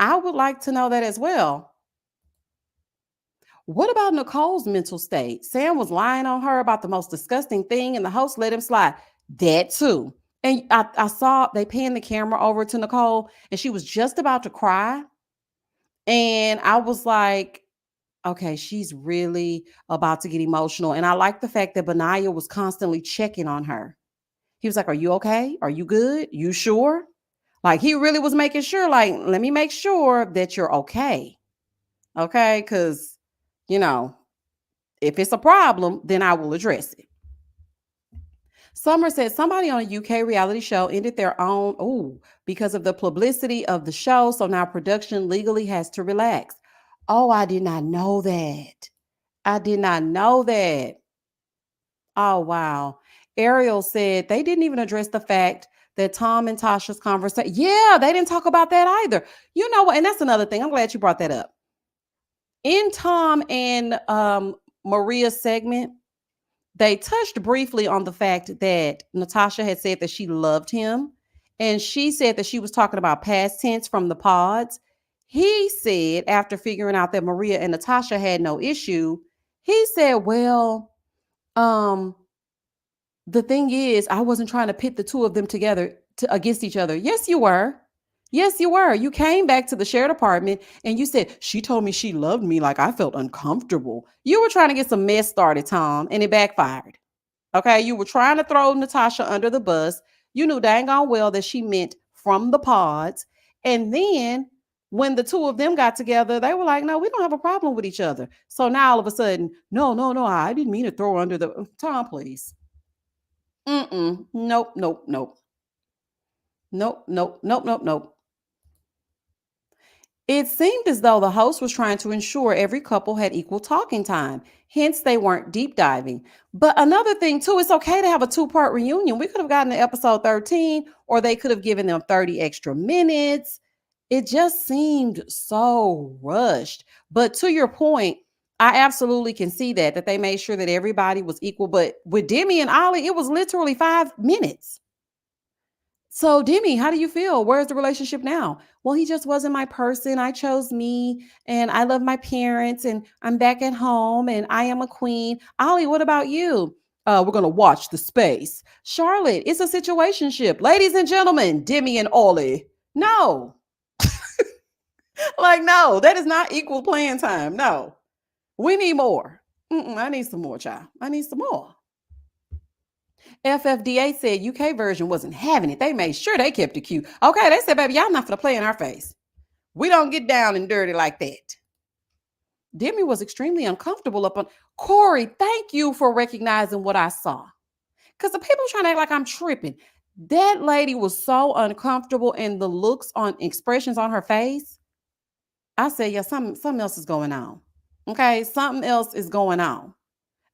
I would like to know that as well. What about Nicole's mental state? Sam was lying on her about the most disgusting thing and the host let him slide. That too. And I saw they panned the camera over to Nicole and she was just about to cry. And I was like, okay, she's really about to get emotional. And I like the fact that Benaya was constantly checking on her. He was like, are you okay? Are you good? You sure? Like he really was making sure, like, let me make sure that you're okay. Okay, because, if it's a problem, then I will address it. Summer said somebody on a UK reality show ended their own, because of the publicity of the show. So now production legally has to relax. Oh, I did not know that. Oh, wow. Ariel said they didn't even address the fact that Tom and Tasha's conversation. Yeah, they didn't talk about that either. You know what? And that's another thing. I'm glad you brought that up. In Tom and Maria's segment, they touched briefly on the fact that Natasha had said that she loved him. And she said that she was talking about past tense from the pods. He said, after figuring out that Maria and Natasha had no issue, he said, well, the thing is, I wasn't trying to pit the two of them together against each other. Yes, you were. You came back to the shared apartment and you said, she told me she loved me like I felt uncomfortable. You were trying to get some mess started, Tom, and it backfired. Okay, you were trying to throw Natasha under the bus. You knew dang on well that she meant from the pods. And then when the two of them got together, they were like, no, we don't have a problem with each other. So now all of a sudden, no, I didn't mean to throw her under the Tom, please. Nope. It seemed as though the host was trying to ensure every couple had equal talking time. Hence, they weren't deep diving. But another thing, too, it's okay to have a 2-part reunion. We could have gotten to episode 13, or they could have given them 30 extra minutes. It just seemed so rushed. But to your point, I absolutely can see that they made sure that everybody was equal. But with Demi and Ollie, it was literally 5 minutes. So, Demi, how do you feel? Where's the relationship now? Well, he just wasn't my person. I chose me, and I love my parents, and I'm back at home, and I am a queen. Ollie, what about you? We're going to watch the space. Charlotte, it's a situationship. Ladies and gentlemen, Demi and Ollie. No. Like, no, that is not equal playing time. No. We need more. I need some more, child. I need some more. FFDA said UK version wasn't having it. They made sure they kept it cute. Okay, they said, baby, y'all not gonna play in our face. We don't get down and dirty like that. Demi was extremely uncomfortable up on Corey. Thank you for recognizing what I saw. Because the people trying to act like I'm tripping. That lady was so uncomfortable, and the looks on expressions on her face. I said, yeah, something else is going on. Okay, something else is going on.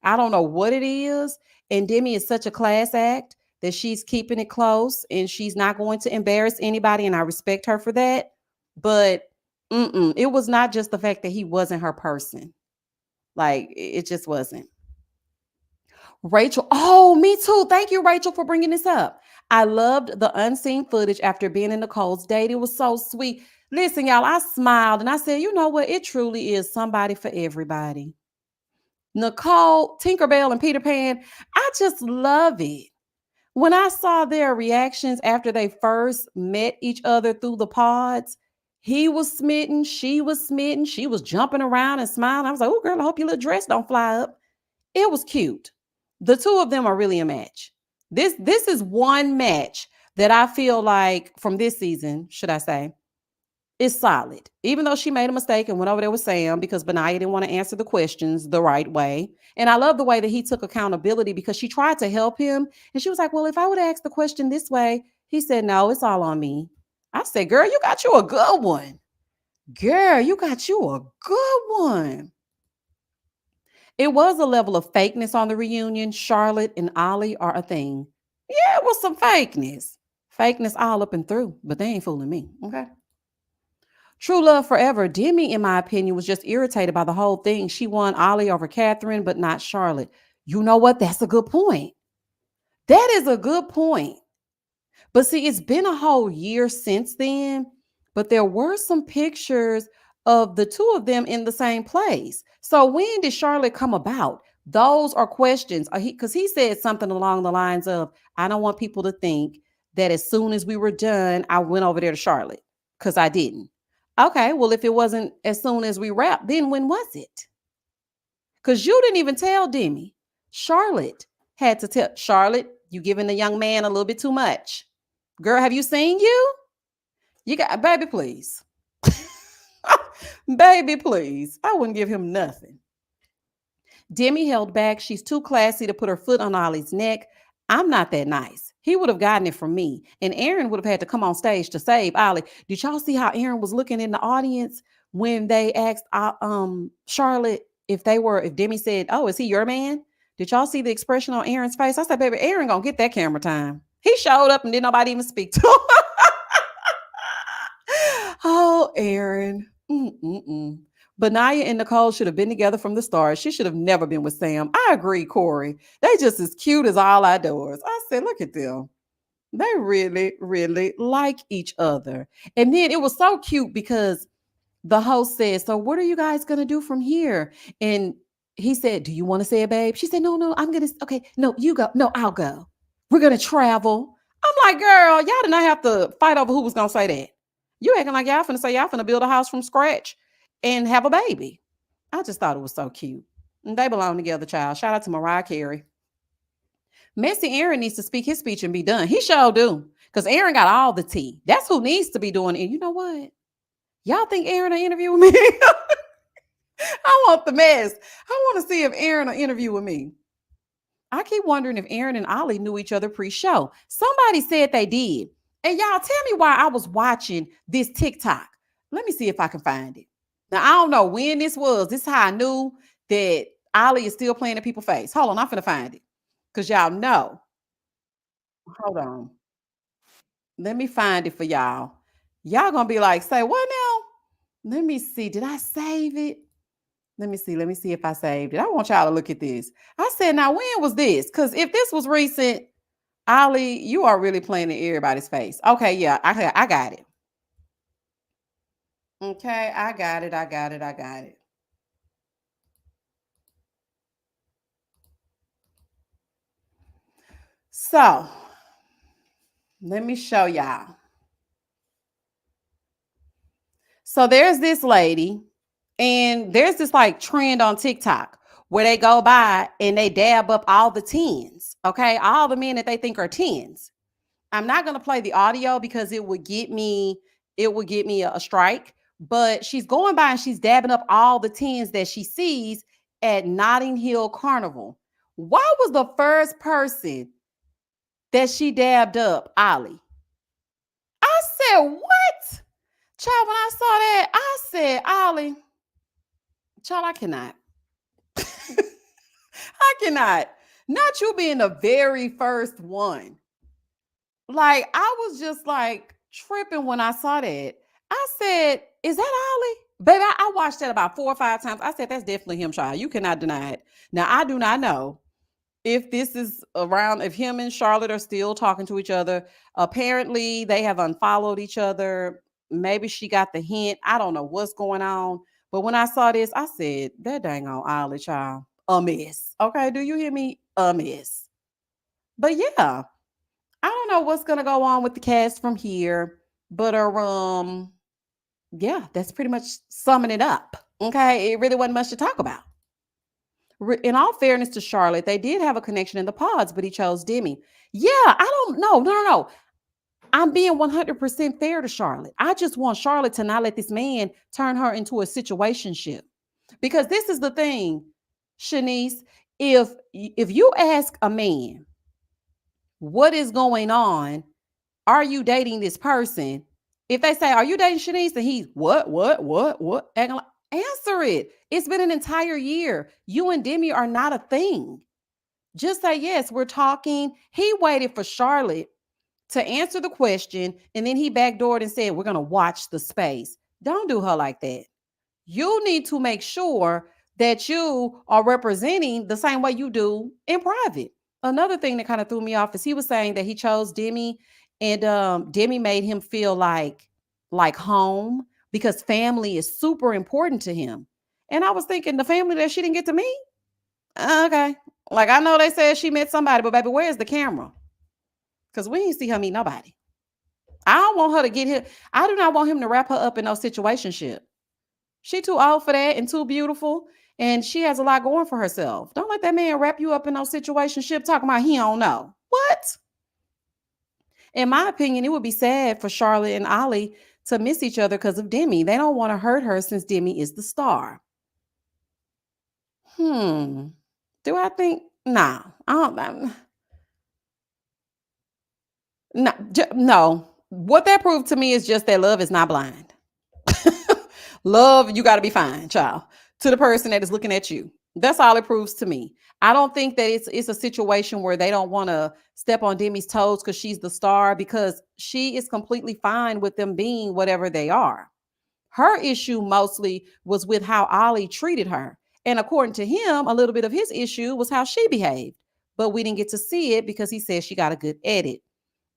I don't know what it is. And Demi is such a class act that she's keeping it close and she's not going to embarrass anybody. And I respect her for that. But it was not just the fact that he wasn't her person. Like, it just wasn't. Rachel. Oh, me too. Thank you, Rachel, for bringing this up. I loved the unseen footage after being in Nicole's date. It was so sweet. Listen, y'all, I smiled and I said, you know what? It truly is somebody for everybody. Nicole, Tinkerbell, and Peter Pan, I just love it. When I saw their reactions after they first met each other through the pods, he was smitten, she was smitten, she was jumping around and smiling. I was like, oh, girl, I hope your little dress don't fly up. It was cute. The two of them are really a match. This is one match that I feel like from this season, should I say, is solid. Even though she made a mistake and went over there with Sam because Benaya didn't want to answer the questions the right way. And I love the way that he took accountability because she tried to help him. And she was like, well, if I would have asked the question this way, he said, no, it's all on me. I said, girl, you got you a good one. Girl, you got you a good one. It was a level of fakeness on the reunion. Charlotte and Ollie are a thing. Yeah, it was some fakeness. Fakeness all up and through, but they ain't fooling me, okay? True love forever. Demi, in my opinion, was just irritated by the whole thing. She won Ollie over Catherine, but not Charlotte. You know what? That's a good point. That is a good point. But see, it's been a whole year since then, but there were some pictures of the two of them in the same place. So when did Charlotte come about? Those are questions. Because he said something along the lines of, I don't want people to think that as soon as we were done, I went over there to Charlotte, because I didn't. Okay, well, if it wasn't as soon as we wrapped, then when was it? Because you didn't even tell Demi. Charlotte had to tell. Charlotte, you giving the young man a little bit too much. Girl, have you seen you? You got, baby, please. Baby, please. I wouldn't give him nothing. Demi held back. She's too classy to put her foot on Ollie's neck. I'm not that nice. He would have gotten it from me. And Aaron would have had to come on stage to save Ollie. Did y'all see how Aaron was looking in the audience when they asked Charlotte if Demi said, oh, is he your man? Did y'all see the expression on Aaron's face? I said, baby, Aaron gonna get that camera time. He showed up and didn't nobody even speak to him. Oh, Aaron. Benaya and Nicole should have been together from the start. She should have never been with Sam. I agree, Corey. They just as cute as all outdoors. I said, look at them. They really, really like each other. And then it was so cute because the host said, so what are you guys going to do from here? And he said, do you want to say it, babe? She said, no, I'm going to, okay, no, you go. No, I'll go. We're going to travel. I'm like, girl, y'all did not have to fight over who was going to say that. You acting like y'all finna say y'all finna build a house from scratch and have a baby. I just thought it was so cute. And they belong together, child. Shout out to Mariah Carey. Messy Aaron needs to speak his speech and be done. He sure do. Because Aaron got all the tea. That's who needs to be doing it. And you know what? Y'all think Aaron will interview with me? I want the mess. I want to see if Aaron will interview with me. I keep wondering if Aaron and Ollie knew each other pre-show. Somebody said they did. And y'all tell me why I was watching this TikTok. Let me see if I can find it. Now, I don't know when this was. This is how I knew that Ollie is still playing in people's face. Hold on, I'm finna find it. Because y'all know. Hold on. Let me find it for y'all. Y'all gonna be like, say what now? Let me see. Did I save it? Let me see. Let me see if I saved it. I want y'all to look at this. I said, now when was this? Because if this was recent, Ollie, you are really playing in everybody's face. Okay, yeah, I got it. Okay, I got it. I got it. So let me show y'all. So there's this lady, and there's this like trend on TikTok where they go by and they dab up all the tens. Okay, all the men that they think are tens. I'm not gonna play the audio because it would get me a strike. But she's going by and she's dabbing up all the tens that she sees at Notting Hill Carnival. Why was the first person that she dabbed up Ollie? I said, what? Child, when I saw that, I said, Ollie, child, I cannot. I cannot. Not you being the very first one. Like, I was just like tripping when I saw that. I said, is that Ollie? Baby, I watched that about 4 or 5 times. I said, that's definitely him, child. You cannot deny it. Now, I do not know if this is around, if him and Charlotte are still talking to each other. Apparently, they have unfollowed each other. Maybe she got the hint. I don't know what's going on. But when I saw this, I said, that dang on Ollie, child. A mess. Okay, do you hear me? A mess. But yeah, I don't know what's gonna go on with the cast from here. But yeah, that's pretty much summing it up. Okay, it really wasn't much to talk about. In all fairness to Charlotte, they did have a connection in the pods, but he chose Demi. Yeah, I don't know. No. I'm being 100% fair to Charlotte. I just want Charlotte to not let this man turn her into a situationship. Because this is the thing, Shanice, if you ask a man, what is going on? Are you dating this person? If they say, are you dating Shanice? And he's what? Answer it. It's been an entire year. You and Demi are not a thing. Just say, yes, we're talking. He waited for Charlotte to answer the question, and then he backdoored and said, we're going to watch the space. Don't do her like that. You need to make sure that you are representing the same way you do in private. Another thing that kind of threw me off is he was saying that he chose Demi, and Demi made him feel like home because family is super important to him. And I was thinking, the family that she didn't get to meet? Okay. Like, I know they said she met somebody, but baby, where's the camera? Because we didn't see her meet nobody. I don't want her to get him. I do not want him to wrap her up in no situationship. She too old for that and too beautiful. And she has a lot going for herself. Don't let that man wrap you up in no situationship talking about he don't know. What? In my opinion, it would be sad for Charlotte and Ollie to miss each other because of Demi. They don't want to hurt her since Demi is the star. Do I think? Nah. I don't. No. What that proved to me is just that love is not blind. Love, you got to be fine, child, to the person that is looking at you. That's all it proves to me. I don't think that it's a situation where they don't want to step on Demi's toes because she's the star, because she is completely fine with them being whatever they are. Her issue mostly was with how Ollie treated her. And according to him, a little bit of his issue was how she behaved. But we didn't get to see it because he said she got a good edit.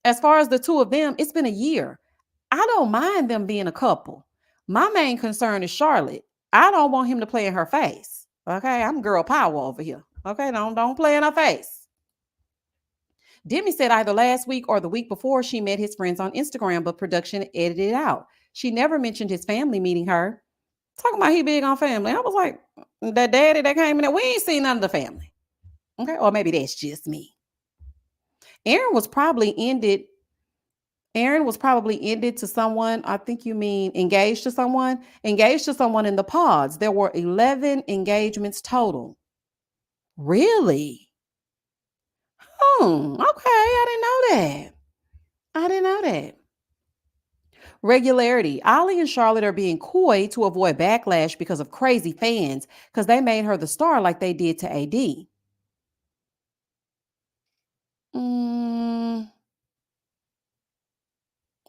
As far as the two of them, it's been a year. I don't mind them being a couple. My main concern is Charlotte. I don't want him to play in her face. Okay, I'm girl power over here. Okay, don't play in her face. Demi said either last week or the week before she met his friends on Instagram, but production edited it out. She never mentioned his family meeting her. Talking about he big on family. I was like, that daddy that came in there, we ain't seen none of the family. Okay, or maybe that's just me. Aaron was probably ended to someone. I think you mean engaged to someone in the pods. There were 11 engagements total. Really? Okay. I didn't know that. Regularity. Ollie and Charlotte are being coy to avoid backlash because of crazy fans, because they made her the star like they did to AD.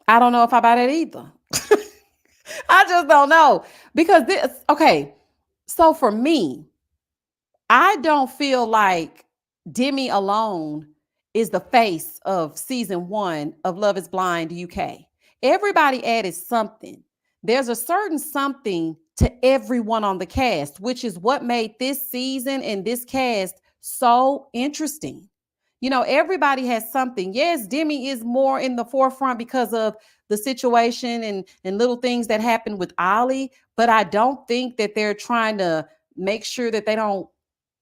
I don't know if I buy that either. I just don't know. Because okay, so for me, I don't feel like Demi alone is the face of season 1 of Love is Blind UK. Everybody added something. There's a certain something to everyone on the cast, which is what made this season and this cast so interesting. You know, everybody has something. Yes, Demi is more in the forefront because of the situation and little things that happen with Ollie, but I don't think that they're trying to make sure that they don't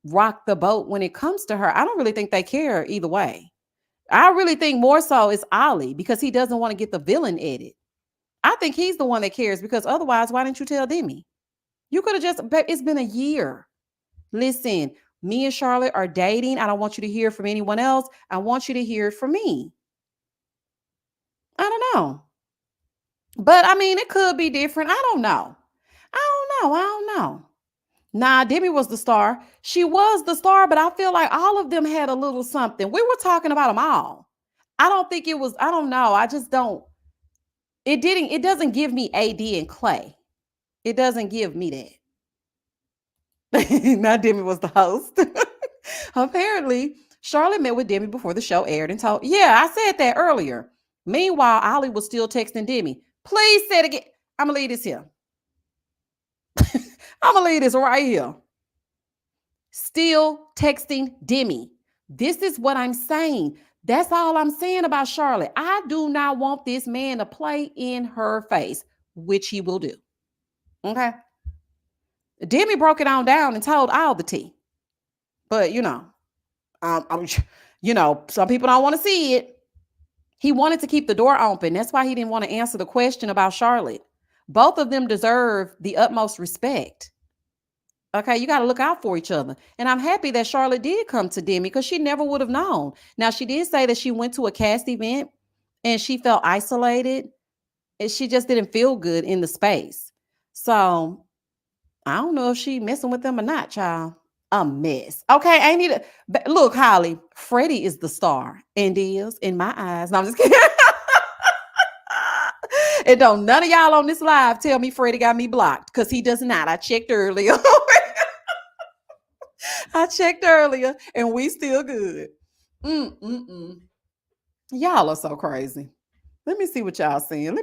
rock the boat when it comes to her. I don't really think they care either way. I really think more so is Ollie because he doesn't want to get the villain edit. I think he's the one that cares because otherwise, why didn't you tell Demi? You could have just, it's been a year. Listen, me and Charlotte are dating. I don't want you to hear from anyone else. I want you to hear it from me. I don't know. But I mean, it could be different. I don't know. I don't know. Nah, Demi was the star. She was the star, but I feel like all of them had a little something. We were talking about them all. I don't think it was, I don't know. I just don't. It doesn't give me AD and Clay. It doesn't give me that. Now Demi was the host. Apparently, Charlotte met with Demi before the show aired and told, yeah, I said that earlier. Meanwhile, Ollie was still texting Demi. Please say it again. I'm going to leave this here. I'm going to leave this right here. Still texting Demi. This is what I'm saying. That's all I'm saying about Charlotte. I do not want this man to play in her face, which he will do. Okay. Demi broke it on down and told all the tea. But, you know, some people don't want to see it. He wanted to keep the door open. That's why he didn't want to answer the question about Charlotte. Both of them deserve the utmost respect. Okay, you got to look out for each other. And I'm happy that Charlotte did come to Demi because she never would have known. Now, she did say that she went to a cast event and she felt isolated and she just didn't feel good in the space. So I don't know if she messing with them or not, child. A mess. Okay, I need to look, Holly. Freddie is the star and is in my eyes. No, I'm just kidding. And don't none of y'all on this live tell me Freddie got me blocked because he does not. I checked earlier. And we still good. Y'all are so crazy. Let me see what y'all seeing.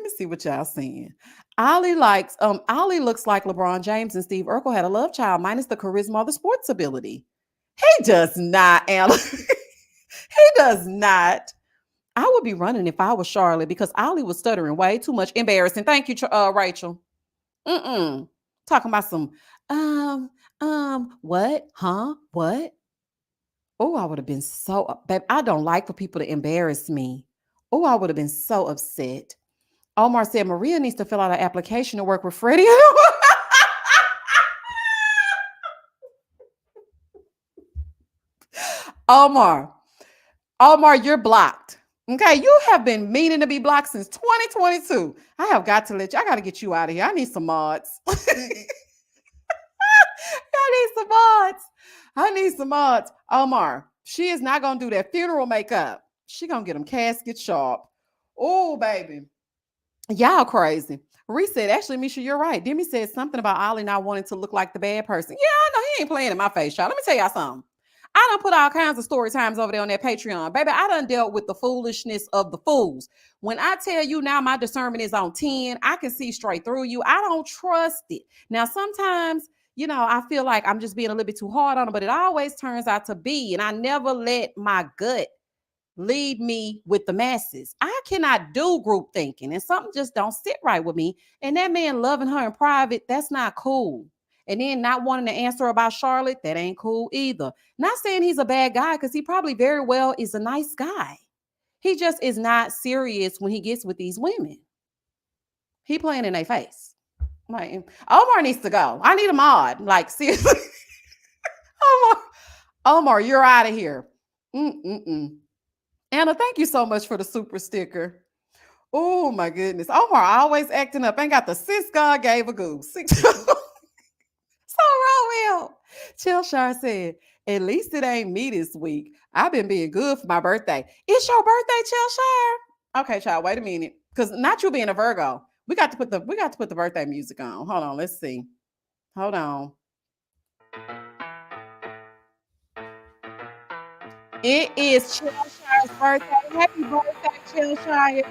Ollie looks like LeBron James and Steve Urkel had a love child minus the charisma or the sports ability. He does not, Anna. He does not. I would be running if I was Charlotte because Ollie was stuttering way too much. Embarrassing. Thank you, Rachel. Talking about some, what? Huh? What? Oh, I would have been so, babe, I don't like for people to embarrass me. Oh, I would have been so upset. Omar said Maria needs to fill out an application to work with Freddie. Omar, you're blocked. Okay, you have been meaning to be blocked since 2022. I got to get you out of here. I need some mods. I need some mods. Omar, she is not going to do that funeral makeup. She going to get them casket sharp. Oh, baby. Y'all crazy. Reese said, actually, Misha, you're right. Demi said something about Ollie not wanting to look like the bad person. Yeah, I know he ain't playing in my face, y'all. Let me tell y'all something. I done put all kinds of story times over there on that Patreon. Baby, I done dealt with the foolishness of the fools. When I tell you now my discernment is on 10, I can see straight through you. I don't trust it. Now, sometimes, I feel like I'm just being a little bit too hard on them, but it always turns out to be. And I never let my gut lead me with the masses. I cannot do group thinking and something just don't sit right with me. And that man loving her in private, that's not cool. And then not wanting to answer about Charlotte, that ain't cool either. Not saying he's a bad guy because he probably very well is a nice guy. He just is not serious when he gets with these women. He playing in their face. Like, Omar needs to go. I need a mod. Like, seriously. Omar, you're out of here. Anna, thank you so much for the super sticker. Oh my goodness. Omar always acting up. Ain't got the sis God gave a goose. So wrong, Will. Chillshire said, at least it ain't me this week. I've been being good for my birthday. It's your birthday, Chillshire? Okay, child, wait a minute. Because not you being a Virgo. We got to put the birthday music on. Hold on, let's see. Hold on. It is Chillshire's birthday. Happy birthday, Chillshire.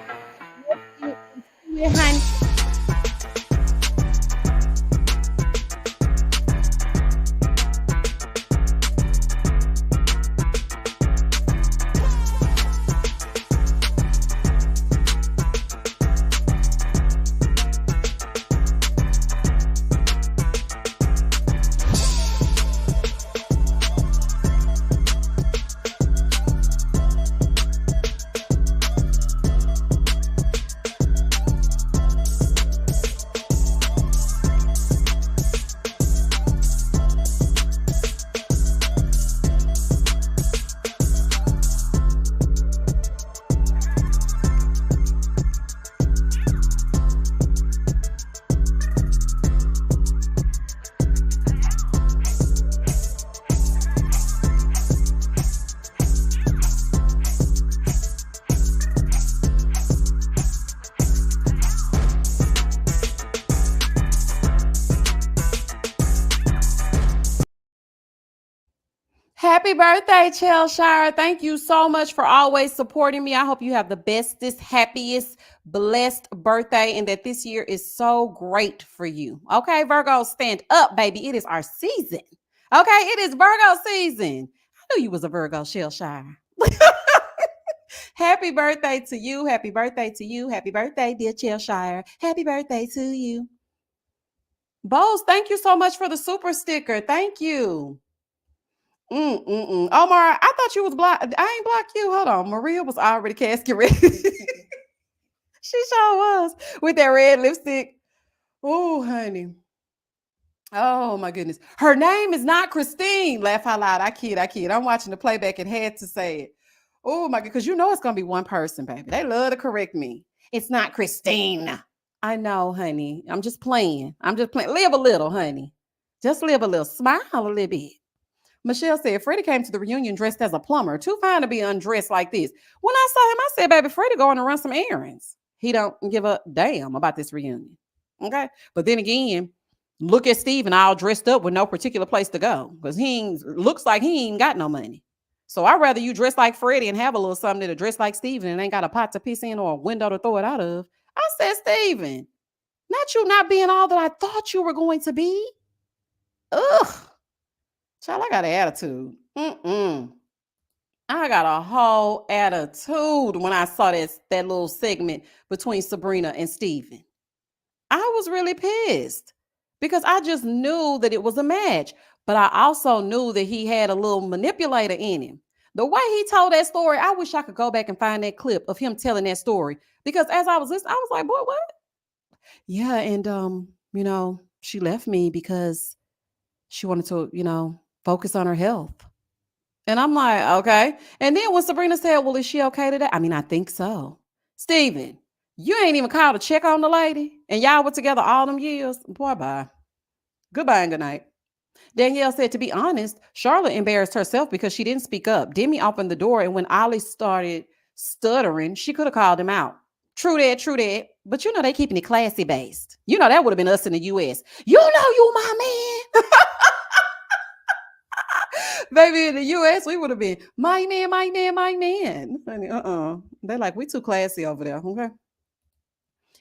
Let's see it, honey. Happy birthday, Chillshire. Thank you so much for always supporting me. I hope you have the bestest, happiest, blessed birthday and that this year is so great for you. Okay, Virgo, stand up, baby. It is our season. Okay, it is Virgo season. I knew you was a Virgo, Chillshire. Happy birthday to you. Happy birthday to you. Happy birthday, dear Chillshire. Happy birthday to you. Bose, thank you so much for the super sticker. Thank you. Omar, I thought you was blocked. I ain't blocked you. Hold on. Maria was already casket ready. She sure was with that red lipstick. Oh, honey. Oh, my goodness. Her name is not Christine. Laugh out loud. I kid. I'm watching the playback and had to say it. Oh, my God. Because you know it's going to be one person, baby. They love to correct me. It's not Christine. I know, honey. I'm just playing. Live a little, honey. Just live a little. Smile a little bit. Michelle said, Freddie came to the reunion dressed as a plumber. Too fine to be undressed like this. When I saw him, I said, baby, Freddie going to run some errands. He don't give a damn about this reunion. Okay? But then again, look at Steven all dressed up with no particular place to go because looks like he ain't got no money. So I'd rather you dress like Freddie and have a little something to dress like Steven and ain't got a pot to piss in or a window to throw it out of. I said, Steven, not you not being all that I thought you were going to be. Ugh. Child, I got an attitude. I got a whole attitude when I saw that little segment between Sabrina and Steven. I was really pissed because I just knew that it was a match, but I also knew that he had a little manipulator in him. The way he told that story, I wish I could go back and find that clip of him telling that story because as I was listening, I was like, boy, what? Yeah, and she left me because she wanted to, focus on her health. And I'm like, okay. And then when Sabrina said, well, is she okay today? I mean, I think so. Steven, you ain't even called to check on the lady. And y'all were together all them years. Boy, bye. Goodbye and good night. Danielle said, to be honest, Charlotte embarrassed herself because she didn't speak up. Demi opened the door. And when Ollie started stuttering, she could have called him out. True that. But they keeping it classy based. That would have been us in the U.S. You my man. Baby, in the U.S., we would have been, my man. Honey, They're like, we too classy over there, okay?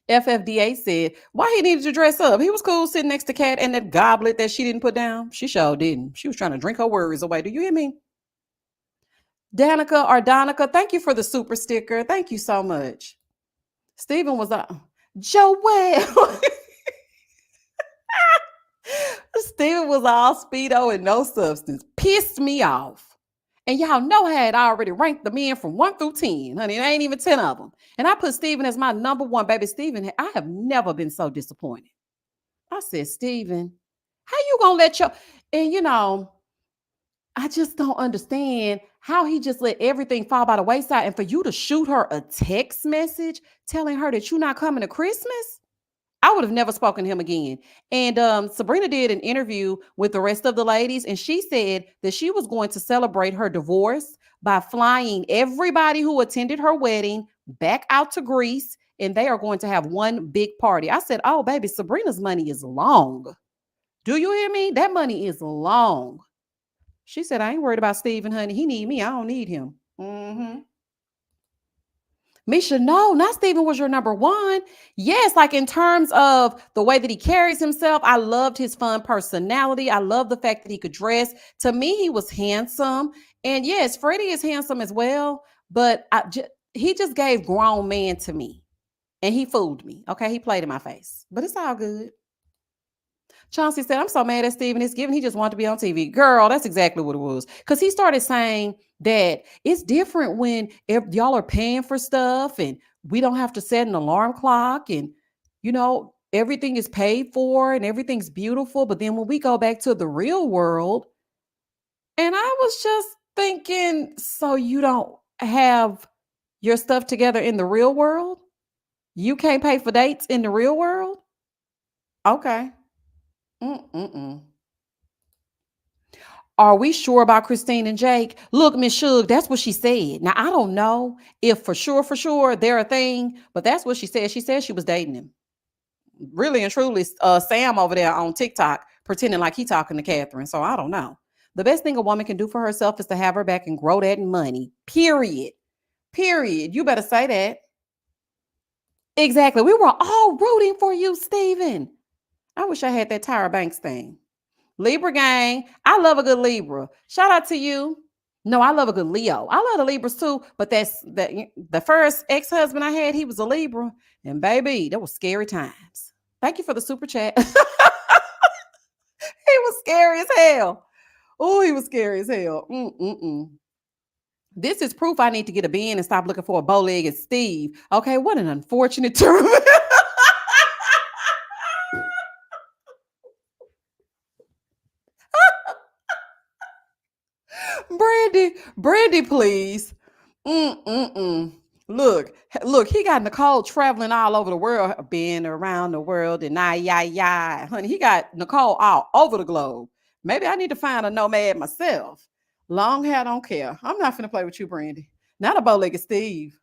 FFDA said, why he needed to dress up? He was cool sitting next to Kat and that goblet that she didn't put down. She sure didn't. She was trying to drink her worries away. Do you hear me? Donica, thank you for the super sticker. Thank you so much. Steven was Joelle. Steven was all speedo and no substance. Pissed me off. And y'all know how I already ranked the men from 1 through 10. Honey, there ain't even 10 of them. And I put Steven as my number one. Baby, Steven, I have never been so disappointed. I said, Steven, how you gonna let your... And I just don't understand how he just let everything fall by the wayside, and for you to shoot her a text message telling her that you're not coming to Christmas, I would have never spoken to him again. And Sabrina did an interview with the rest of the ladies, and she said that she was going to celebrate her divorce by flying everybody who attended her wedding back out to Greece, and they are going to have one big party. I said, oh, baby, Sabrina's money is long. Do you hear me? That money is long. She said, I ain't worried about Steven, honey. He need me. I don't need him. Mm-hmm. Misha, no, not Steven was your number one. Yes, like in terms of the way that he carries himself, I loved his fun personality. I love the fact that he could dress. To me, he was handsome. And yes, Freddie is handsome as well, but he just gave grown man to me. And he fooled me. Okay, he played in my face, but it's all good. Chauncey said, I'm so mad at Steven. It's given he just wanted to be on TV. Girl, that's exactly what it was. Because he started saying that it's different when y'all are paying for stuff and we don't have to set an alarm clock and, you know, everything is paid for and everything's beautiful. But then when we go back to the real world, and I was just thinking, so you don't have your stuff together in the real world? You can't pay for dates in the real world? Okay. Are we sure about Christine and Jake? Look, Miss Suge, that's what she said. Now, I don't know if for sure they're a thing, but that's what she said. She said she was dating him. Really and truly, Sam over there on TikTok pretending like he talking to Catherine. So I don't know. The best thing a woman can do for herself is to have her back and grow that money. Period. You better say that. Exactly. We were all rooting for you, Steven. I wish I had that Tyra Banks thing. Libra gang. I love a good Libra. Shout out to you. No, I love a good Leo. I love the Libras too, but the first ex-husband I had, he was a Libra. And baby, that was scary times. Thank you for the super chat. He was scary as hell. Oh, he was scary as hell. This is proof I need to get a bin and stop looking for a bow-legged Steve. Okay, what an unfortunate term. Brandy, please. Look, he got Nicole traveling all over the world, being around the world, and honey, he got Nicole all over the globe. Maybe I need to find a nomad myself. Long hair, don't care. I'm not finna play with you, Brandy. Not a bow-legged Steve.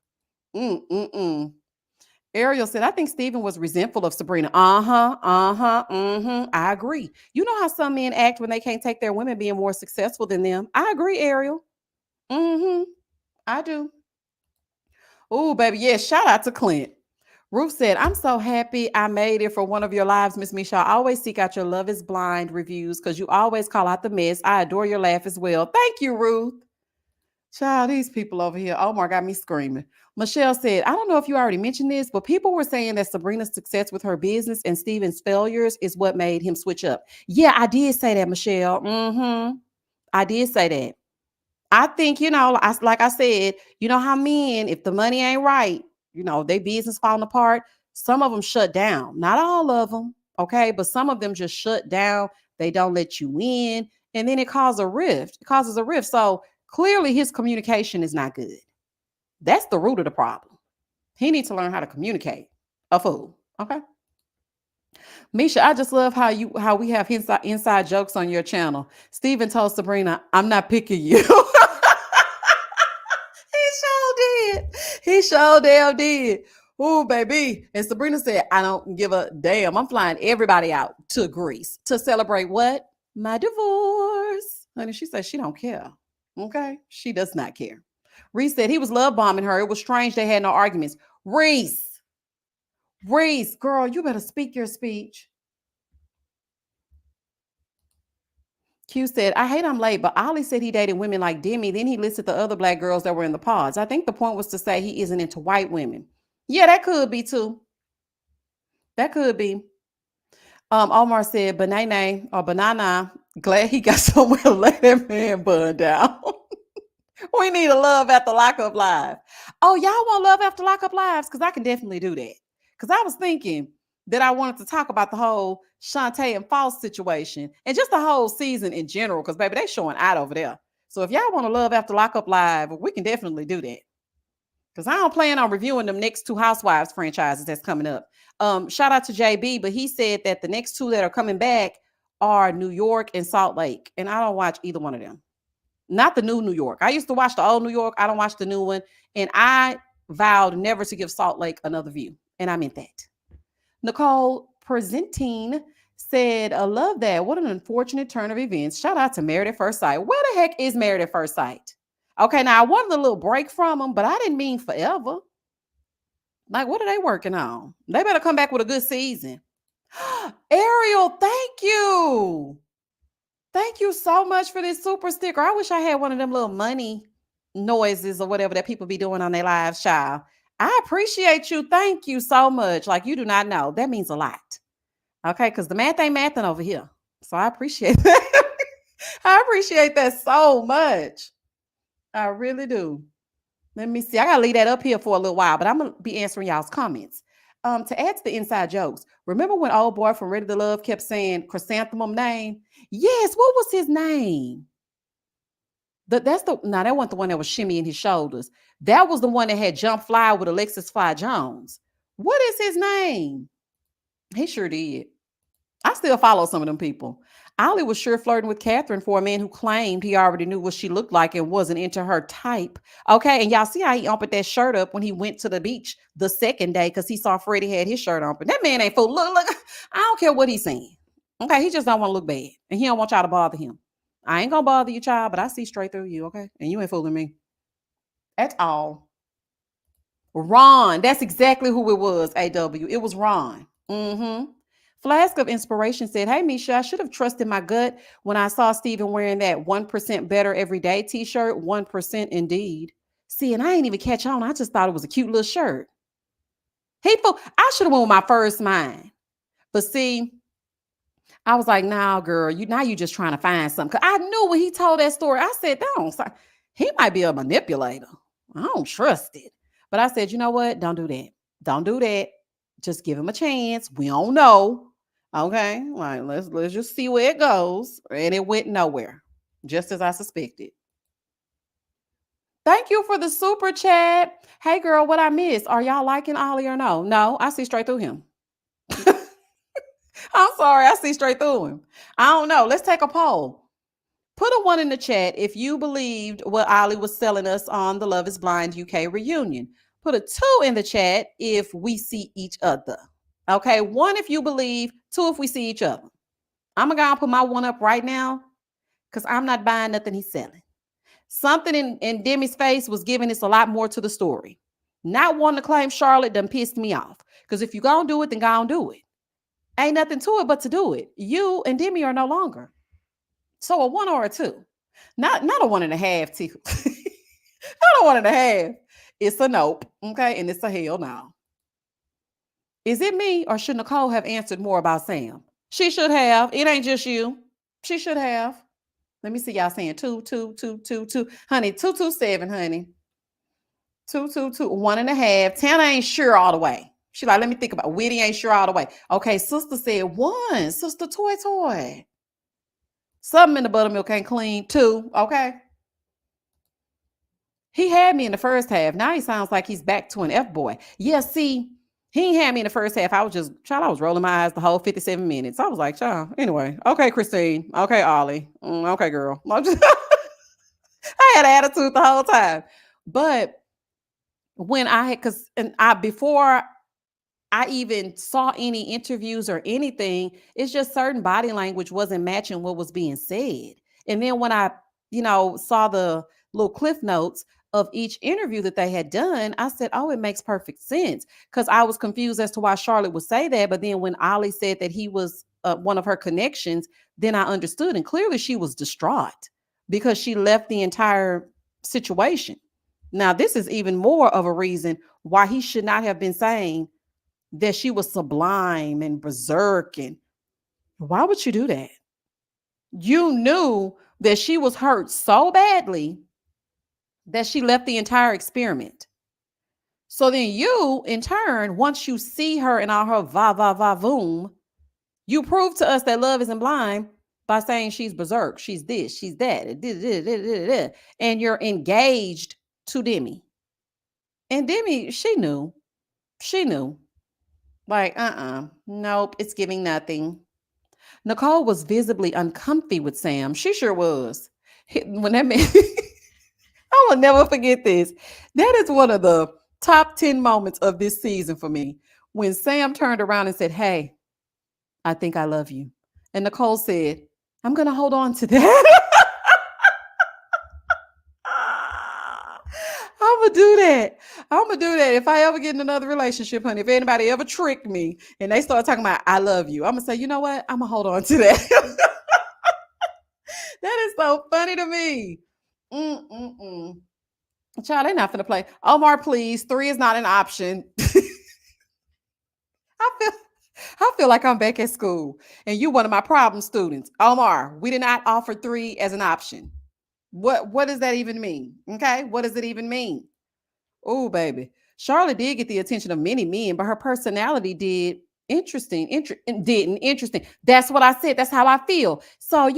Ariel said, I think Steven was resentful of Sabrina. I agree. You know how some men act when they can't take their women being more successful than them. I agree, Ariel. I do. Oh, baby. Yeah. Shout out to Clint. Ruth said, I'm so happy I made it for one of your lives, Miss Misha. I always seek out your Love is Blind reviews because you always call out the mess. I adore your laugh as well. Thank you, Ruth. Child, these people over here. Omar got me screaming. Michelle said, I don't know if you already mentioned this, but people were saying that Sabrina's success with her business and Steven's failures is what made him switch up. Yeah, I did say that, Michelle. I did say that. I think, like I said, you know how men, if the money ain't right, their business falling apart, some of them shut down. Not all of them, okay? But some of them just shut down. They don't let you in. And then it causes a rift. So clearly his communication is not good. That's the root of the problem. He needs to learn how to communicate. A fool, okay? Misha, I just love how we have inside jokes on your channel. Steven told Sabrina, I'm not picking you. He sure damn did. Ooh, baby. And Sabrina said, I don't give a damn. I'm flying everybody out to Greece to celebrate what? My divorce. Honey, she said she don't care. Okay? She does not care. Reese said he was love bombing her. It was strange they had no arguments. Reese, girl, you better speak your speech. Q said, I hate I'm late, but Ollie said he dated women like Demi. Then he listed the other black girls that were in the pods. I think the point was to say he isn't into white women. Yeah, that could be too. That could be. Omar said, banana, glad he got somewhere to lay that man bun down. We need a Love After Lockup Live. Oh, y'all want Love After Lockup Lives? Because I can definitely do that. Because I was thinking that I wanted to talk about the whole Shantae and False situation and just the whole season in general. Because, baby, they showing out over there. So if y'all want to love after lockup live, we can definitely do that. Because I don't plan on reviewing them next 2 Housewives franchises that's coming up. Shout out to JB, but he said that the next 2 that are coming back are New York and Salt Lake. And I don't watch either one of them. Not the new New York. I used to watch the old New York. I don't watch the new one. And I vowed never to give Salt Lake another view. And I meant that. Nicole Presenting said, I love that. What an unfortunate turn of events. Shout out to Married at First Sight. Where the heck is Married at First Sight? Okay, now I wanted a little break from them, but I didn't mean forever. Like, what are they working on? They better come back with a good season. Ariel, thank you. Thank you so much for this super sticker. I wish I had one of them little money noises or whatever that people be doing on their lives, child. I appreciate you. Thank you so much. Like, you do not know. That means a lot. Okay, because the math ain't mathing over here. So I appreciate that. I appreciate that so much. I really do. Let me see. I got to leave that up here for a little while, but I'm going to be answering y'all's comments. To add to the inside jokes, remember when old boy from Ready to Love kept saying chrysanthemum name? Yes, what was his name? That wasn't the one that was shimmying his shoulders. That was the one that had Jump Fly with Alexis Fly Jones. What is his name? He sure did. I still follow some of them people. Ollie was sure flirting with Catherine for a man who claimed he already knew what she looked like and wasn't into her type. Okay, and y'all see how he opened that shirt up when he went to the beach the second day because he saw Freddie had his shirt open. That man ain't fool. Look, I don't care what he's saying. Okay, he just don't want to look bad. And he don't want y'all to bother him. I ain't gonna bother you, child, but I see straight through you, okay? And you ain't fooling me. That's all. Ron, that's exactly who it was, AW. It was Ron. Flask of Inspiration said, hey, Misha, I should have trusted my gut when I saw Steven wearing that 1% better every day t-shirt. 1% indeed. See, and I ain't even catch on. I just thought it was a cute little shirt. I should have went with my first mind. But see, I was like, nah, girl, you just trying to find something. Because I knew when he told that story, I said, he might be a manipulator. I don't trust it. But I said, you know what? Don't do that. Don't do that. Just give him a chance. We don't know. Okay, like let's just see where it goes. And it went nowhere, just as I suspected. Thank you for the super chat. Hey girl, what I missed? Are y'all liking Ollie or no? No, I see straight through him. I'm sorry, I see straight through him. I don't know. Let's take a poll. Put a 1 in the chat if you believed what Ollie was selling us on the Love is Blind UK reunion. Put a 2 in the chat if we see each other. Okay, 1 if you believe, 2 if we see each other. I'm going to put my 1 up right now because I'm not buying nothing he's selling. Something in Demi's face was giving us a lot more to the story. Not wanting to claim Charlotte done pissed me off. Because if you're going to do it, then go and do it. Ain't nothing to it but to do it. You and Demi are no longer. So a 1 or a 2. Not a 1.5, T. Not a 1.5. It's a nope. Okay, and it's a hell no. Is it me or should Nicole have answered more about Sam? She should have. It ain't just you. She should have. Let me see y'all saying 2, 2, 2, 2, 2. Honey, 227, honey. 2, 2, 2, 1.5. Tana ain't sure all the way. She like, let me think about it. Witty ain't sure all the way. Okay, sister said 1. Sister Toy. Something in the buttermilk ain't clean. 2. Okay. He had me in the first half. Now he sounds like he's back to an F-boy. Yeah, see, he ain't had me in the first half. I was rolling my eyes the whole 57 minutes. I was like, child, anyway. Okay, Christine. Okay, Ollie. Okay, girl. I had an attitude the whole time. But when before I even saw any interviews or anything, it's just certain body language wasn't matching what was being said. And then when I, saw the little cliff notes of each interview that they had done, I said, oh, it makes perfect sense. Because I was confused as to why Charlotte would say that. But then when Ollie said that he was one of her connections, then I understood. And clearly she was distraught because she left the entire situation. Now, this is even more of a reason why he should not have been saying that she was sublime and berserk. And why would you do that? You knew that she was hurt so badly that she left the entire experiment. So then you, in turn, once you see her in all her va-va-va-voom, you prove to us that love isn't blind by saying she's berserk, she's this, she's that, and you're engaged to Demi. And Demi, she knew. She knew. Like, nope, it's giving nothing. Nicole was visibly uncomfy with Sam. She sure was. When that man, I will never forget this. That is one of the top 10 moments of this season for me. When Sam turned around and said, "Hey, I think I love you." And Nicole said, "I'm going to hold on to that." I'm going to do that. I'm going to do that. If I ever get in another relationship, honey, if anybody ever tricked me and they start talking about, "I love you," I'm going to say, "You know what? I'm going to hold on to that." That is so funny to me. Child, they're not finna play. Omar, please. 3 is not an option. I feel like I'm back at school and you one of my problem students. Omar, we did not offer 3 as an option. What does that even mean? Okay, what does it even mean? Oh, baby. Charlotte did get the attention of many men, but her personality did interesting. That's what I said. That's how I feel. So,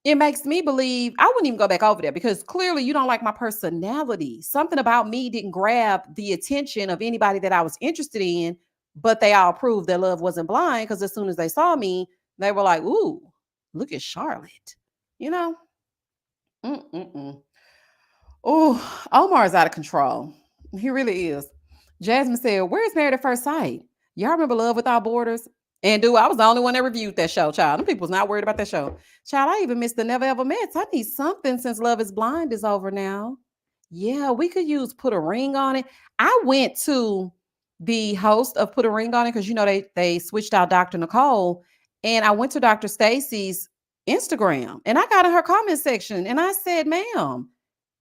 it makes me believe I wouldn't even go back over there because clearly you don't like my personality. Something about me didn't grab the attention of anybody that I was interested in, but they all proved their love wasn't blind because as soon as they saw me, they were like, "Ooh, look at Charlotte." You know? Oh, Omar's out of control. He really is. Jasmine said, "Where's Married at First Sight? Y'all remember Love Without Borders?" And I was the only one that reviewed that show, child. Them people's not worried about that show. Child, I even missed the Never Ever Met. I need something since Love is Blind is over now. Yeah, we could use Put a Ring on It. I went to the host of Put a Ring on It because they switched out Dr. Nicole. And I went to Dr. Stacy's Instagram and I got in her comment section and I said, "Ma'am,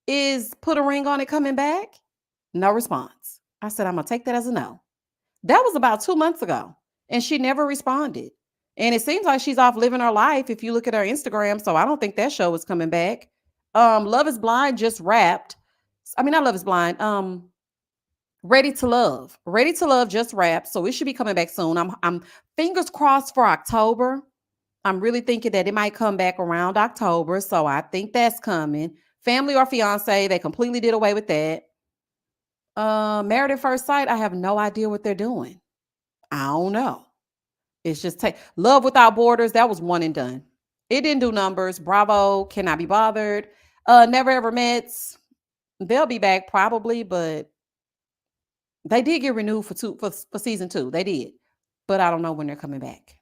is Put a Ring on It coming back?" No response. I said, "I'm going to take that as a no." That was about 2 months ago. And she never responded. And it seems like she's off living her life if you look at her Instagram. So I don't think that show is coming back. Love is Blind just wrapped. I mean, not Love is Blind. Ready to Love. Ready to Love just wrapped. So it should be coming back soon. I'm fingers crossed for October. I'm really thinking that it might come back around October. So I think that's coming. Family or Fiance, they completely did away with that. Married at First Sight, I have no idea what they're doing. I don't know. It's just Love Without Borders. That was one and done. It didn't do numbers. Bravo, Cannot Be Bothered. Never Ever Met. They'll be back probably, but they did get renewed for season 2. They did, but I don't know when they're coming back.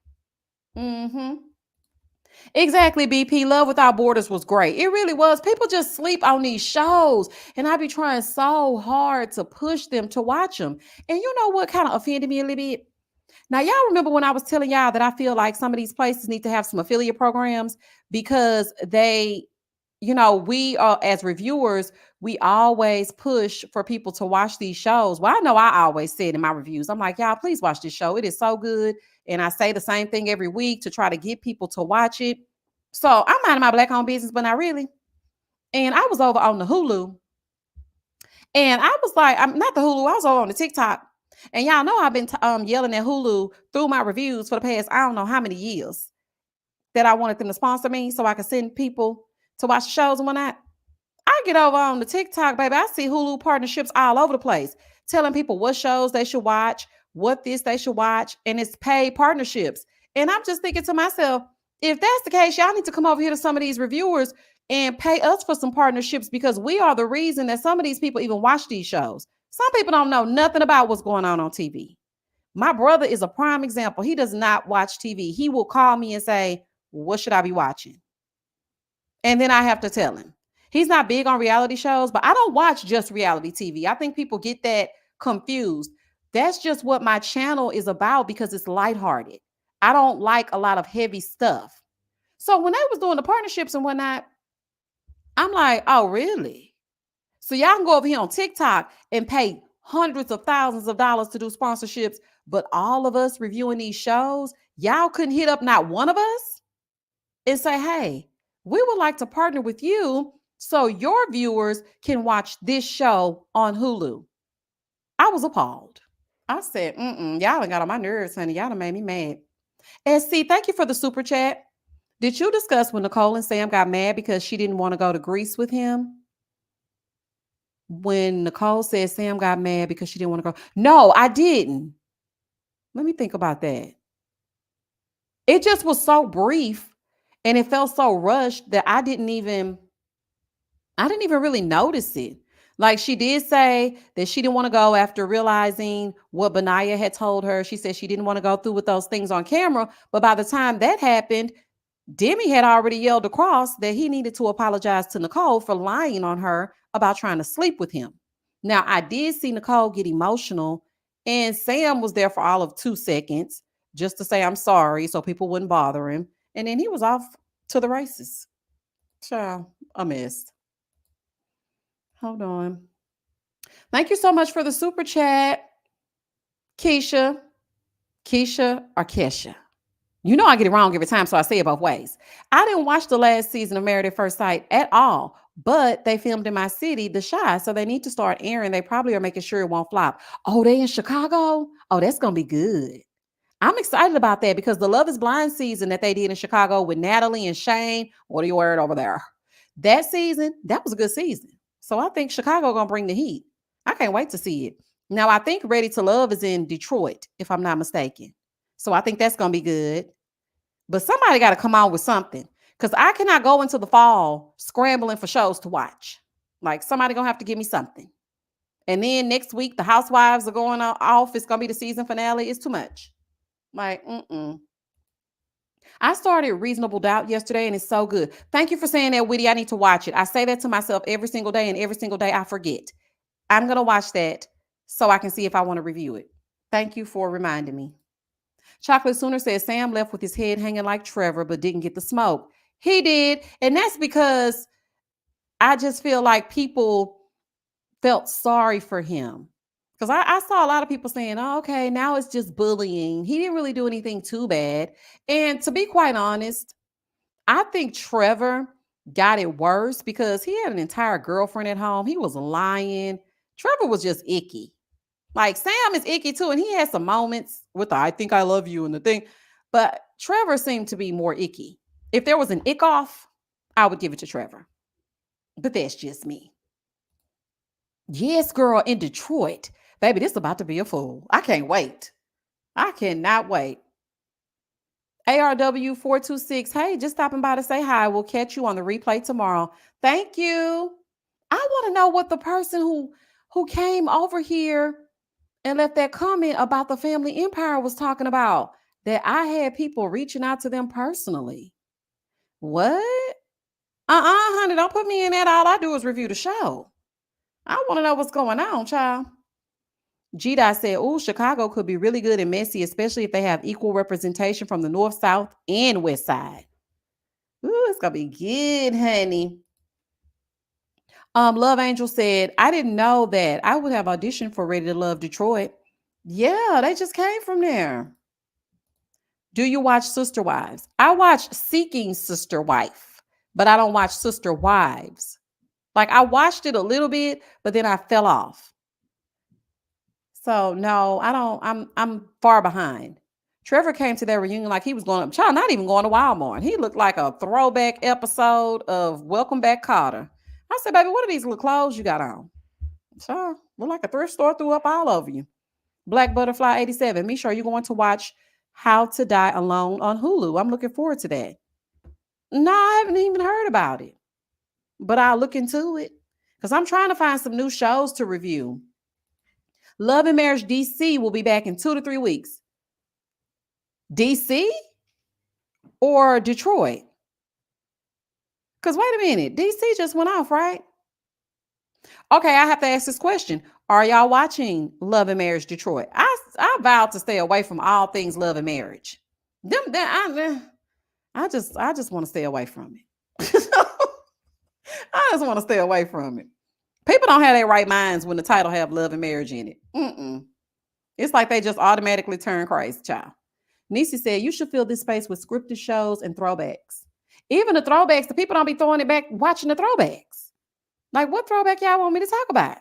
Exactly, BP. Love Without Borders was great. It really was. People just sleep on these shows, and I be trying so hard to push them to watch them. And you know what kind of offended me a little bit? Now, y'all remember when I was telling y'all that I feel like some of these places need to have some affiliate programs because we are, as reviewers, we always push for people to watch these shows. Well, I know I always said in my reviews, I'm like, "Y'all, please watch this show. It is so good." And I say the same thing every week to try to get people to watch it. So I'm minding my Black-owned business, but not really. And I was over on the Hulu. And I was like, I'm not the Hulu. I was over on the TikTok. And y'all know I've been yelling at Hulu through my reviews for the past, I don't know how many years, that I wanted them to sponsor me so I could send people to watch the shows and whatnot. I get over on the TikTok, baby. I see Hulu partnerships all over the place, telling people what shows they should watch, what they should watch, and it's paid partnerships. And I'm just thinking to myself, if that's the case, y'all need to come over here to some of these reviewers and pay us for some partnerships because we are the reason that some of these people even watch these shows. Some people don't know nothing about what's going on TV. My brother is a prime example. He does not watch TV. He will call me and say, "What should I be watching?" And then I have to tell him. He's not big on reality shows, but I don't watch just reality TV. I think people get that confused. That's just what my channel is about because it's lighthearted. I don't like a lot of heavy stuff. So when they was doing the partnerships and whatnot, I'm like, "Oh, really?" So y'all can go over here on TikTok and pay hundreds of thousands of dollars to do sponsorships, but all of us reviewing these shows, y'all couldn't hit up not one of us and say, "Hey, we would like to partner with you so your viewers can watch this show on Hulu." I was appalled. I said, y'all done got on my nerves, honey. Y'all done made me mad. SC, thank you for the super chat. Did you discuss when Nicole and Sam got mad because she didn't want to go to Greece with him? When Nicole said Sam got mad because she didn't want to go. No, I didn't. Let me think about that. It just was so brief and it felt so rushed that I didn't even really notice it. Like she did say that she didn't want to go after realizing what Benaya had told her. She said she didn't want to go through with those things on camera. But by the time that happened, Demi had already yelled across that he needed to apologize to Nicole for lying on her about trying to sleep with him. Now, I did see Nicole get emotional, and Sam was there for all of 2 seconds just to say, I'm sorry, so people wouldn't bother him. And then he was off to the races. Child, a mess. Hold on. Thank you so much for the super chat, Keisha. Keisha or Kesha? You know I get it wrong every time, so I say it both ways. I didn't watch the last season of Married at First Sight at all, but they filmed in my city, The Chi, so they need to start airing. They probably are making sure it won't flop. Oh, they in Chicago? Oh, that's going to be good. I'm excited about that because the Love is Blind season that they did in Chicago with Natalie and Shane, what are you wearing over there? That season, that was a good season. So I think Chicago going to bring the heat. I can't wait to see it. Now, I think Ready to Love is in Detroit, if I'm not mistaken. So I think that's going to be good. But somebody got to come out with something because I cannot go into the fall scrambling for shows to watch. Like somebody going to have to give me something. And then next week, the Housewives are going off. It's going to be the season finale. It's too much. Like, I started Reasonable Doubt yesterday and it's so good. Thank you for saying that, Witty. I need to watch it. I say that to myself every single day and every single day I forget. I'm going to watch that so I can see if I want to review it. Thank you for reminding me. Chocolate Sooner says Sam left with his head hanging like Trevor, but didn't get the smoke. He did. And that's because I just feel like people felt sorry for him. Because I saw a lot of people saying, oh, okay, now it's just bullying. He didn't really do anything too bad. And to be quite honest, I think Trevor got it worse because he had an entire girlfriend at home. He was lying. Trevor was just icky. Like Sam is icky too, and he has some moments with the I think I love you and the thing. But Trevor seemed to be more icky. If there was an ick off, I would give it to Trevor. But that's just me. Yes, girl, in Detroit. Baby, this is about to be a fool. I can't wait. I cannot wait. ARW426. Hey, just stopping by to say hi. We'll catch you on the replay tomorrow. Thank you. I want to know what the person who came over here and left that comment about the family empire was talking about, that I had people reaching out to them personally. What? Honey, don't put me in that. All I do is review the show. I want to know what's going on, child. G-Dot said, oh, Chicago could be really good and messy, especially if they have equal representation from the north, south, and west side. Ooh, it's going to be good, honey. Love Angel said, I didn't know that I would have auditioned for Ready to Love Detroit. Yeah, they just came from there. Do you watch Sister Wives? I watch Seeking Sister Wife, but I don't watch Sister Wives. Like I watched it a little bit, but then I fell off. So no, I don't. I'm far behind. Trevor came to their reunion like he was going up, child, not even going to Walmart. He looked like a throwback episode of Welcome Back, Kotter. I said, baby, what are these little clothes you got on? Child, look like a thrift store threw up all over you. Black Butterfly 87. Me sure you're going to watch How to Die Alone on Hulu. I'm looking forward to that. No, I haven't even heard about it, but I'll look into it because I'm trying to find some new shows to review. Love and Marriage DC will be back in 2 to 3 weeks. DC or Detroit? Because wait a minute, DC just went off, right? Okay, I have to ask this question. Are y'all watching Love and Marriage Detroit? I vowed to stay away from all things love and marriage. I just want to stay away from it. I just want to stay away from it. People don't have their right minds when the title have love and marriage in it. It's like they just automatically turn crazy, child. Nisi said, you should fill this space with scripted shows and throwbacks. Even the throwbacks, the people don't be throwing it back watching the throwbacks. Like, what throwback y'all want me to talk about?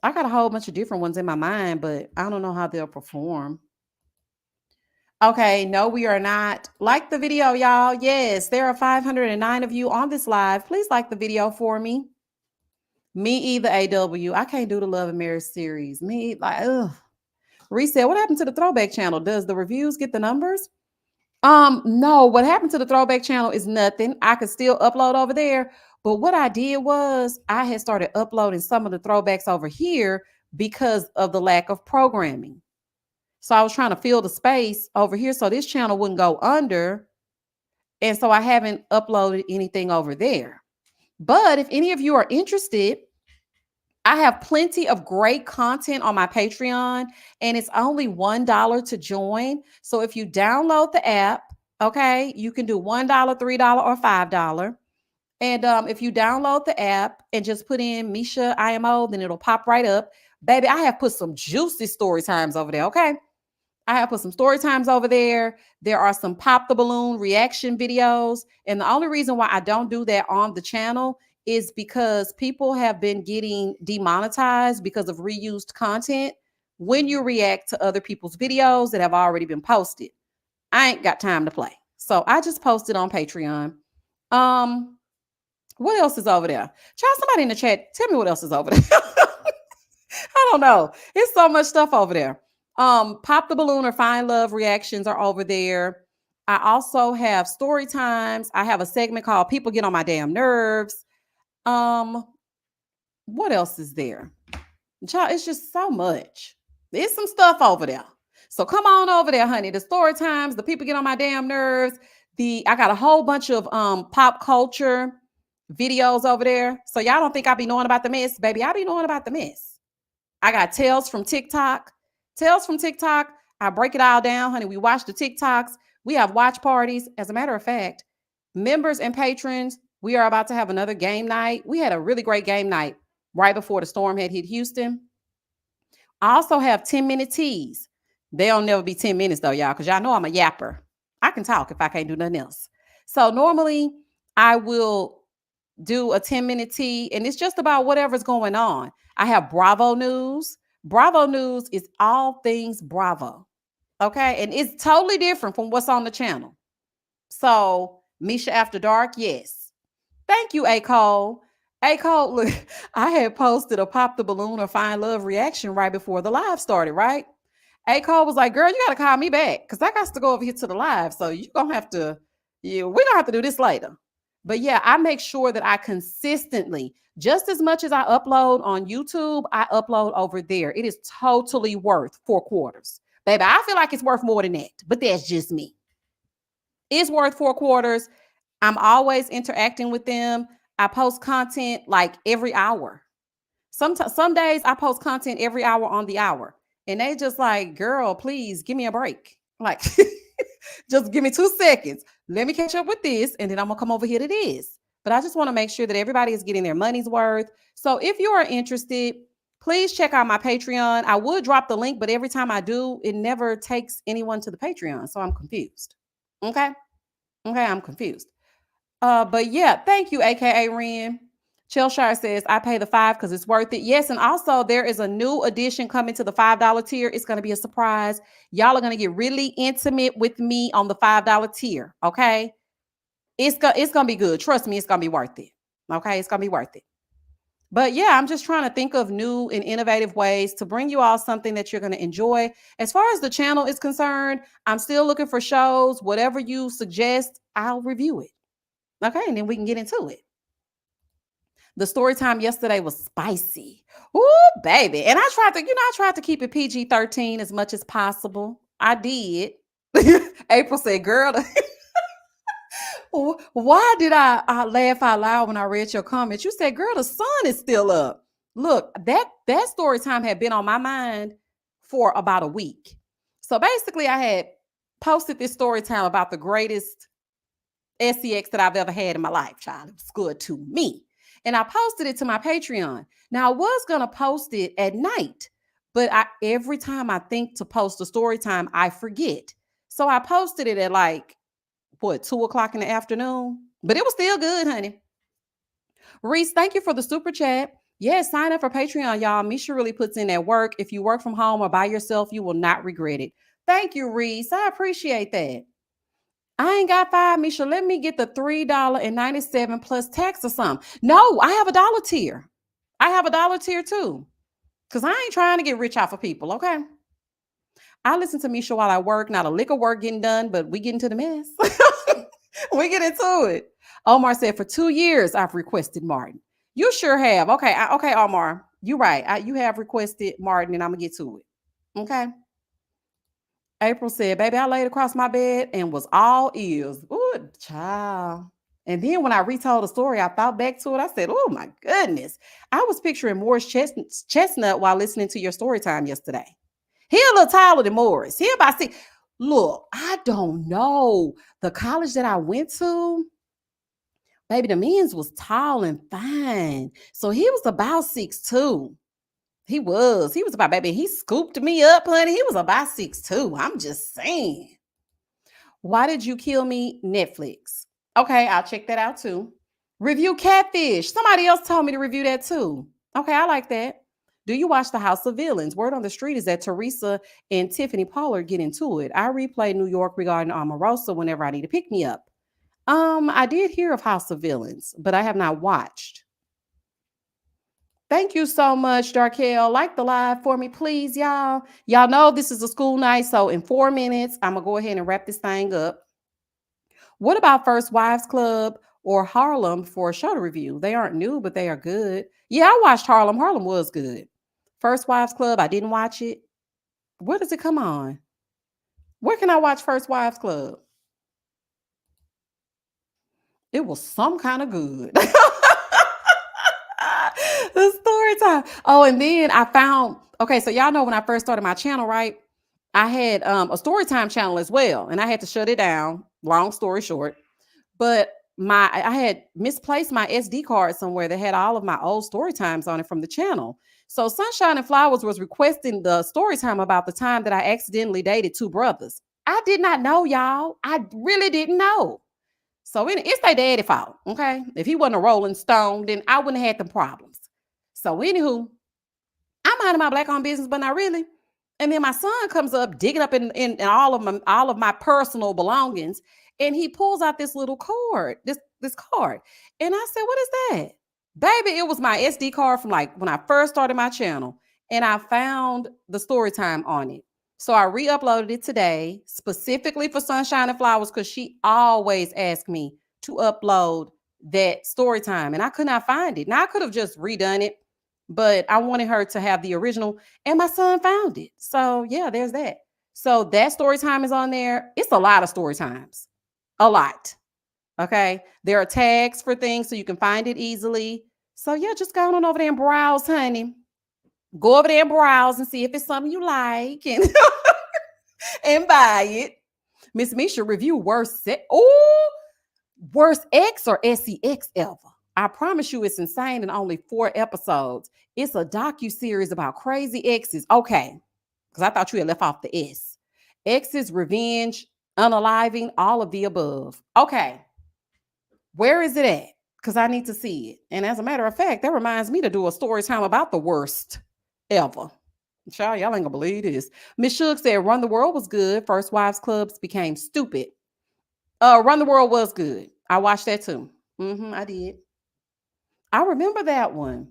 I got a whole bunch of different ones in my mind, but I don't know how they'll perform. Okay, no, we are not. Like the video, y'all. Yes, there are 509 of you on this live. Please like the video for me. Me either, AW. I can't do the Love and Marriage series. Me, like, ugh. Reset. What happened to the throwback channel? Does the reviews get the numbers? No, what happened to the throwback channel is nothing. I could still upload over there. But what I did was I had started uploading some of the throwbacks over here because of the lack of programming. So I was trying to fill the space over here so this channel wouldn't go under. And so I haven't uploaded anything over there. But if any of you are interested, I have plenty of great content on my Patreon, and it's only $1 to join. So if you download the app, okay, you can do $1, $3, or $5. And if you download the app and just put in Misha IMO, then it'll pop right up. Baby, I have put some juicy story times over there, okay? I have put some story times over there. There are some pop the balloon reaction videos. And the only reason why I don't do that on the channel is because people have been getting demonetized because of reused content when you react to other people's videos that have already been posted. I ain't got time to play. So I just posted on Patreon. What else is over there? Child, somebody in the chat, tell me what else is over there. I don't know. It's so much stuff over there. Pop the balloon or find love reactions are over there. I also have story times. I have a segment called People Get on My Damn Nerves. What else is there? Child, it's just so much. There's some stuff over there. So come on over there, honey. The story times, the People Get on My Damn Nerves. I got a whole bunch of pop culture videos over there. So y'all don't think I be knowing about the mess? Baby, I be knowing about the mess. I got Tales from TikTok. Tales from TikTok. I break it all down, honey. We watch the TikToks. We have watch parties. As a matter of fact, members and patrons, we are about to have another game night. We had a really great game night right before the storm had hit Houston. I also have 10-minute teas. They'll never be 10 minutes though, y'all, because y'all know I'm a yapper. I can talk if I can't do nothing else. So normally I will do a 10-minute tea, and it's just about whatever's going on. I have Bravo News. Bravo News is all things Bravo. Okay. And it's totally different from what's on the channel. So Misha After Dark, yes. Thank you, A. Cole. A. Cole, look, I had posted a Pop the Balloon or Find Love reaction right before the live started, right? A. Cole was like, girl, you got to call me back because I got to go over here to the live. So you're going to have to, we're going to have to do this later. But yeah, I make sure that I consistently, just as much as I upload on YouTube, I upload over there. It is totally worth 4 quarters. Baby, I feel like it's worth more than that, but that's just me. It's worth 4 quarters. I'm always interacting with them. I post content like every hour. Some days I post content every hour on the hour. And they just like, girl, please give me a break. Like, just give me 2 seconds. Let me catch up with this. And then I'm going to come over here to this. But I just want to make sure that everybody is getting their money's worth. So if you are interested, please check out my Patreon. I would drop the link, but every time I do, it never takes anyone to the Patreon. So I'm confused. Okay. I'm confused. But yeah, thank you, AKA Ren. Chellshire says, I pay the $5 because it's worth it. Yes, and also there is a new addition coming to the $5 tier. It's going to be a surprise. Y'all are going to get really intimate with me on the $5 tier, okay? It's going to be good. Trust me, it's going to be worth it, okay? It's going to be worth it. But yeah, I'm just trying to think of new and innovative ways to bring you all something that you're going to enjoy. As far as the channel is concerned, I'm still looking for shows. Whatever you suggest, I'll review it. Okay, and then we can get into it. The story time yesterday was spicy. Ooh, baby. And I tried to keep it PG-13 as much as possible. I did. April said, girl, why did I laugh out loud when I read your comments? You said, girl, the sun is still up. Look, that story time had been on my mind for about a week. So basically, I had posted this story time about the greatest sex that I've ever had in my life, child. It was good to me. And I posted it to my Patreon. Now, I was going to post it at night, but every time I think to post a story time, I forget. So I posted it at 2:00 in the afternoon, but it was still good, honey. Reese, thank you for the super chat. Yes, sign up for Patreon, y'all. Misha really puts in that work. If you work from home or by yourself, you will not regret it. Thank you, Reese. I appreciate that. I ain't got $5, Misha. Let me get the $3.97 plus tax or something. No, I have a dollar tier. I have a dollar tier too. Because I ain't trying to get rich off of people, okay? I listen to Misha while I work. Not a lick of work getting done, but we get into the mess. We get into it. Omar said, for 2 years, I've requested Martin. You sure have. Okay, okay, Omar. You're right. You have requested Martin, and I'm going to get to it. Okay? April said, baby, I laid across my bed and was all ears. Ooh, child. And then when I retold the story, I thought back to it. I said, oh, my goodness. I was picturing Morris Chestnut while listening to your story time yesterday. He a little taller than Morris. He about 6. Look, I don't know. The college that I went to, baby, the men's was tall and fine. So he was about 6'2". He was about, baby, he scooped me up, honey. He was about 6'2". I'm just saying. Why Did You Kill Me? Netflix. Okay, I'll check that out too. Review Catfish. Somebody else told me to review that too. Okay, I like that. Do you watch The House of Villains? Word on the street is that Teresa and Tiffany Pollard get into it. I replay New York regarding Omarosa whenever I need to pick me up. I did hear of House of Villains, but I have not watched. Thank you so much, Darkel. Like the live for me, please, y'all. Y'all know this is a school night, so in 4 minutes, I'm going to go ahead and wrap this thing up. What about First Wives Club or Harlem for a show to review? They aren't new, but they are good. Yeah, I watched Harlem. Harlem was good. First Wives Club, I didn't watch it. Where does it come on? Where can I watch First Wives Club? It was some kind of good. The story time. Oh, and then I found, okay, so y'all know when I first started my channel, right? I had a story time channel as well, and I had to shut it down. Long story short, but I had misplaced my SD card somewhere that had all of my old story times on it from the channel. So Sunshine and Flowers was requesting the story time about the time that I accidentally dated 2 brothers. I did not know, y'all. I really didn't know. So it's their daddy fault, okay? If he wasn't a Rolling Stone, then I wouldn't have had them problems. So anywho, I'm minding my black-owned business, but not really. And then my son comes up, digging up in all of my personal belongings, and he pulls out this little card, this card. And I said, what is that? Baby, it was my SD card from like when I first started my channel, and I found the story time on it. So I re-uploaded it today, specifically for Sunshine and Flowers, because she always asked me to upload that story time, and I could not find it. Now I could have just redone it, but I wanted her to have the original, and my son found it. So yeah, there's that. So that story time is on there. It's a lot of story times, a lot. Okay, there are tags for things so you can find it easily. So yeah, just go on over there and browse, honey. Go over there and browse and see if it's something you like and, and buy it. Miss Misha review worst X or SEX ever. I promise you it's insane in only 4 episodes. It's a docu-series about crazy exes. Okay, because I thought you had left off the S. Exes, revenge, unaliving, all of the above. Okay, where is it at? Because I need to see it. And as a matter of fact, that reminds me to do a story time about the worst ever. Y'all ain't gonna believe this. Miss Suge said Run the World was good. First Wives Clubs became stupid. Run the World was good. I watched that too. I did. I remember that one.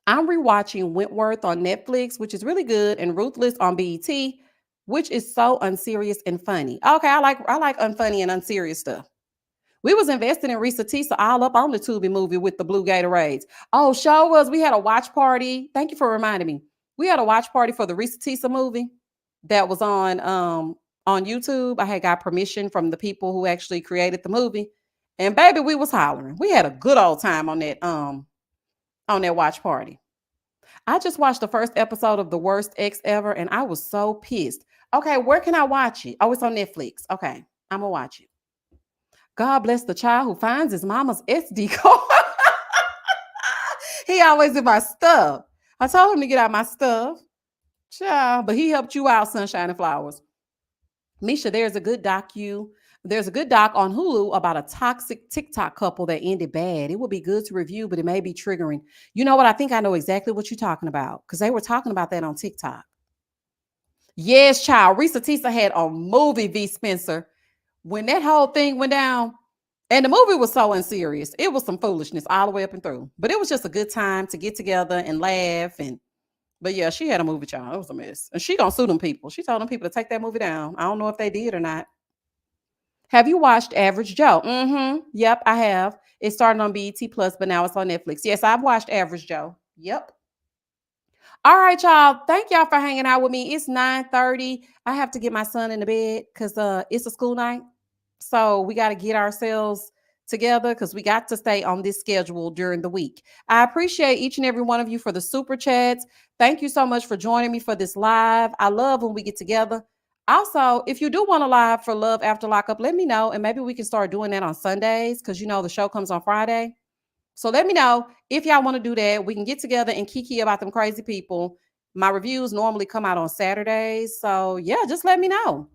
I'm rewatching Wentworth on Netflix, which is really good, and Ruthless on BET, which is so unserious and funny. Okay, I like unfunny and unserious stuff. We was investing in Risa Tisa all up on the Tubi movie with the blue Gatorades. Oh, show was we had a watch party. Thank you for reminding me. We had a watch party for the Risa Tisa movie that was on YouTube. I had got permission from the people who actually created the movie. And baby, we was hollering. We had a good old time on that watch party. I just watched the first episode of The Worst Ex Ever, and I was so pissed. Okay, where can I watch it? Oh, it's on Netflix. Okay, I'm gonna watch it. God bless the child who finds his mama's SD card. He always in my stuff. I told him to get out my stuff. Child, but he helped you out, Sunshine and Flowers. Misha, there's a good doc on Hulu about a toxic TikTok couple that ended bad. It would be good to review, but it may be triggering. You know what? I think I know exactly what you're talking about because they were talking about that on TikTok. Yes, child. Risa Tisa had a movie, V. Spencer. When that whole thing went down, and the movie was so unserious. It was some foolishness all the way up and through. But it was just a good time to get together and laugh. But yeah, she had a movie, child. It was a mess. And she gonna sue them people. She told them people to take that movie down. I don't know if they did or not. Have you watched Average Joe? Mm-hmm. Yep, I have. It started on BET Plus, but now it's on Netflix. Yes, I've watched Average Joe. Yep. All right, y'all. Thank y'all for hanging out with me. It's 9:30. I have to get my son in the bed because it's a school night. So we got to get ourselves together because we got to stay on this schedule during the week. I appreciate each and every one of you for the super chats. Thank you so much for joining me for this live. I love when we get together. Also, if you do want to live for Love After Lockup, let me know. And maybe we can start doing that on Sundays because the show comes on Friday. So let me know if y'all want to do that. We can get together and kiki about them crazy people. My reviews normally come out on Saturdays. So yeah, just let me know.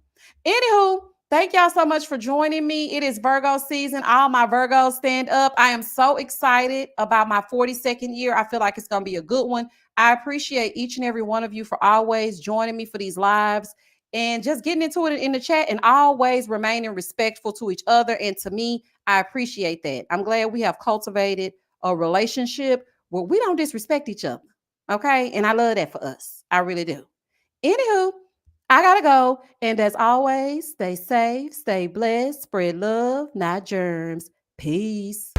Anywho, thank y'all so much for joining me. It is Virgo season. All my Virgos stand up. I am so excited about my 42nd year. I feel like it's going to be a good one. I appreciate each and every one of you for always joining me for these lives and just getting into it in the chat and always remaining respectful to each other and to me. I appreciate that. I'm glad we have cultivated a relationship where we don't disrespect each other. Okay. And I love that for us. I really do. Anywho, I gotta go. And as always, stay safe, stay blessed, spread love, not germs. Peace.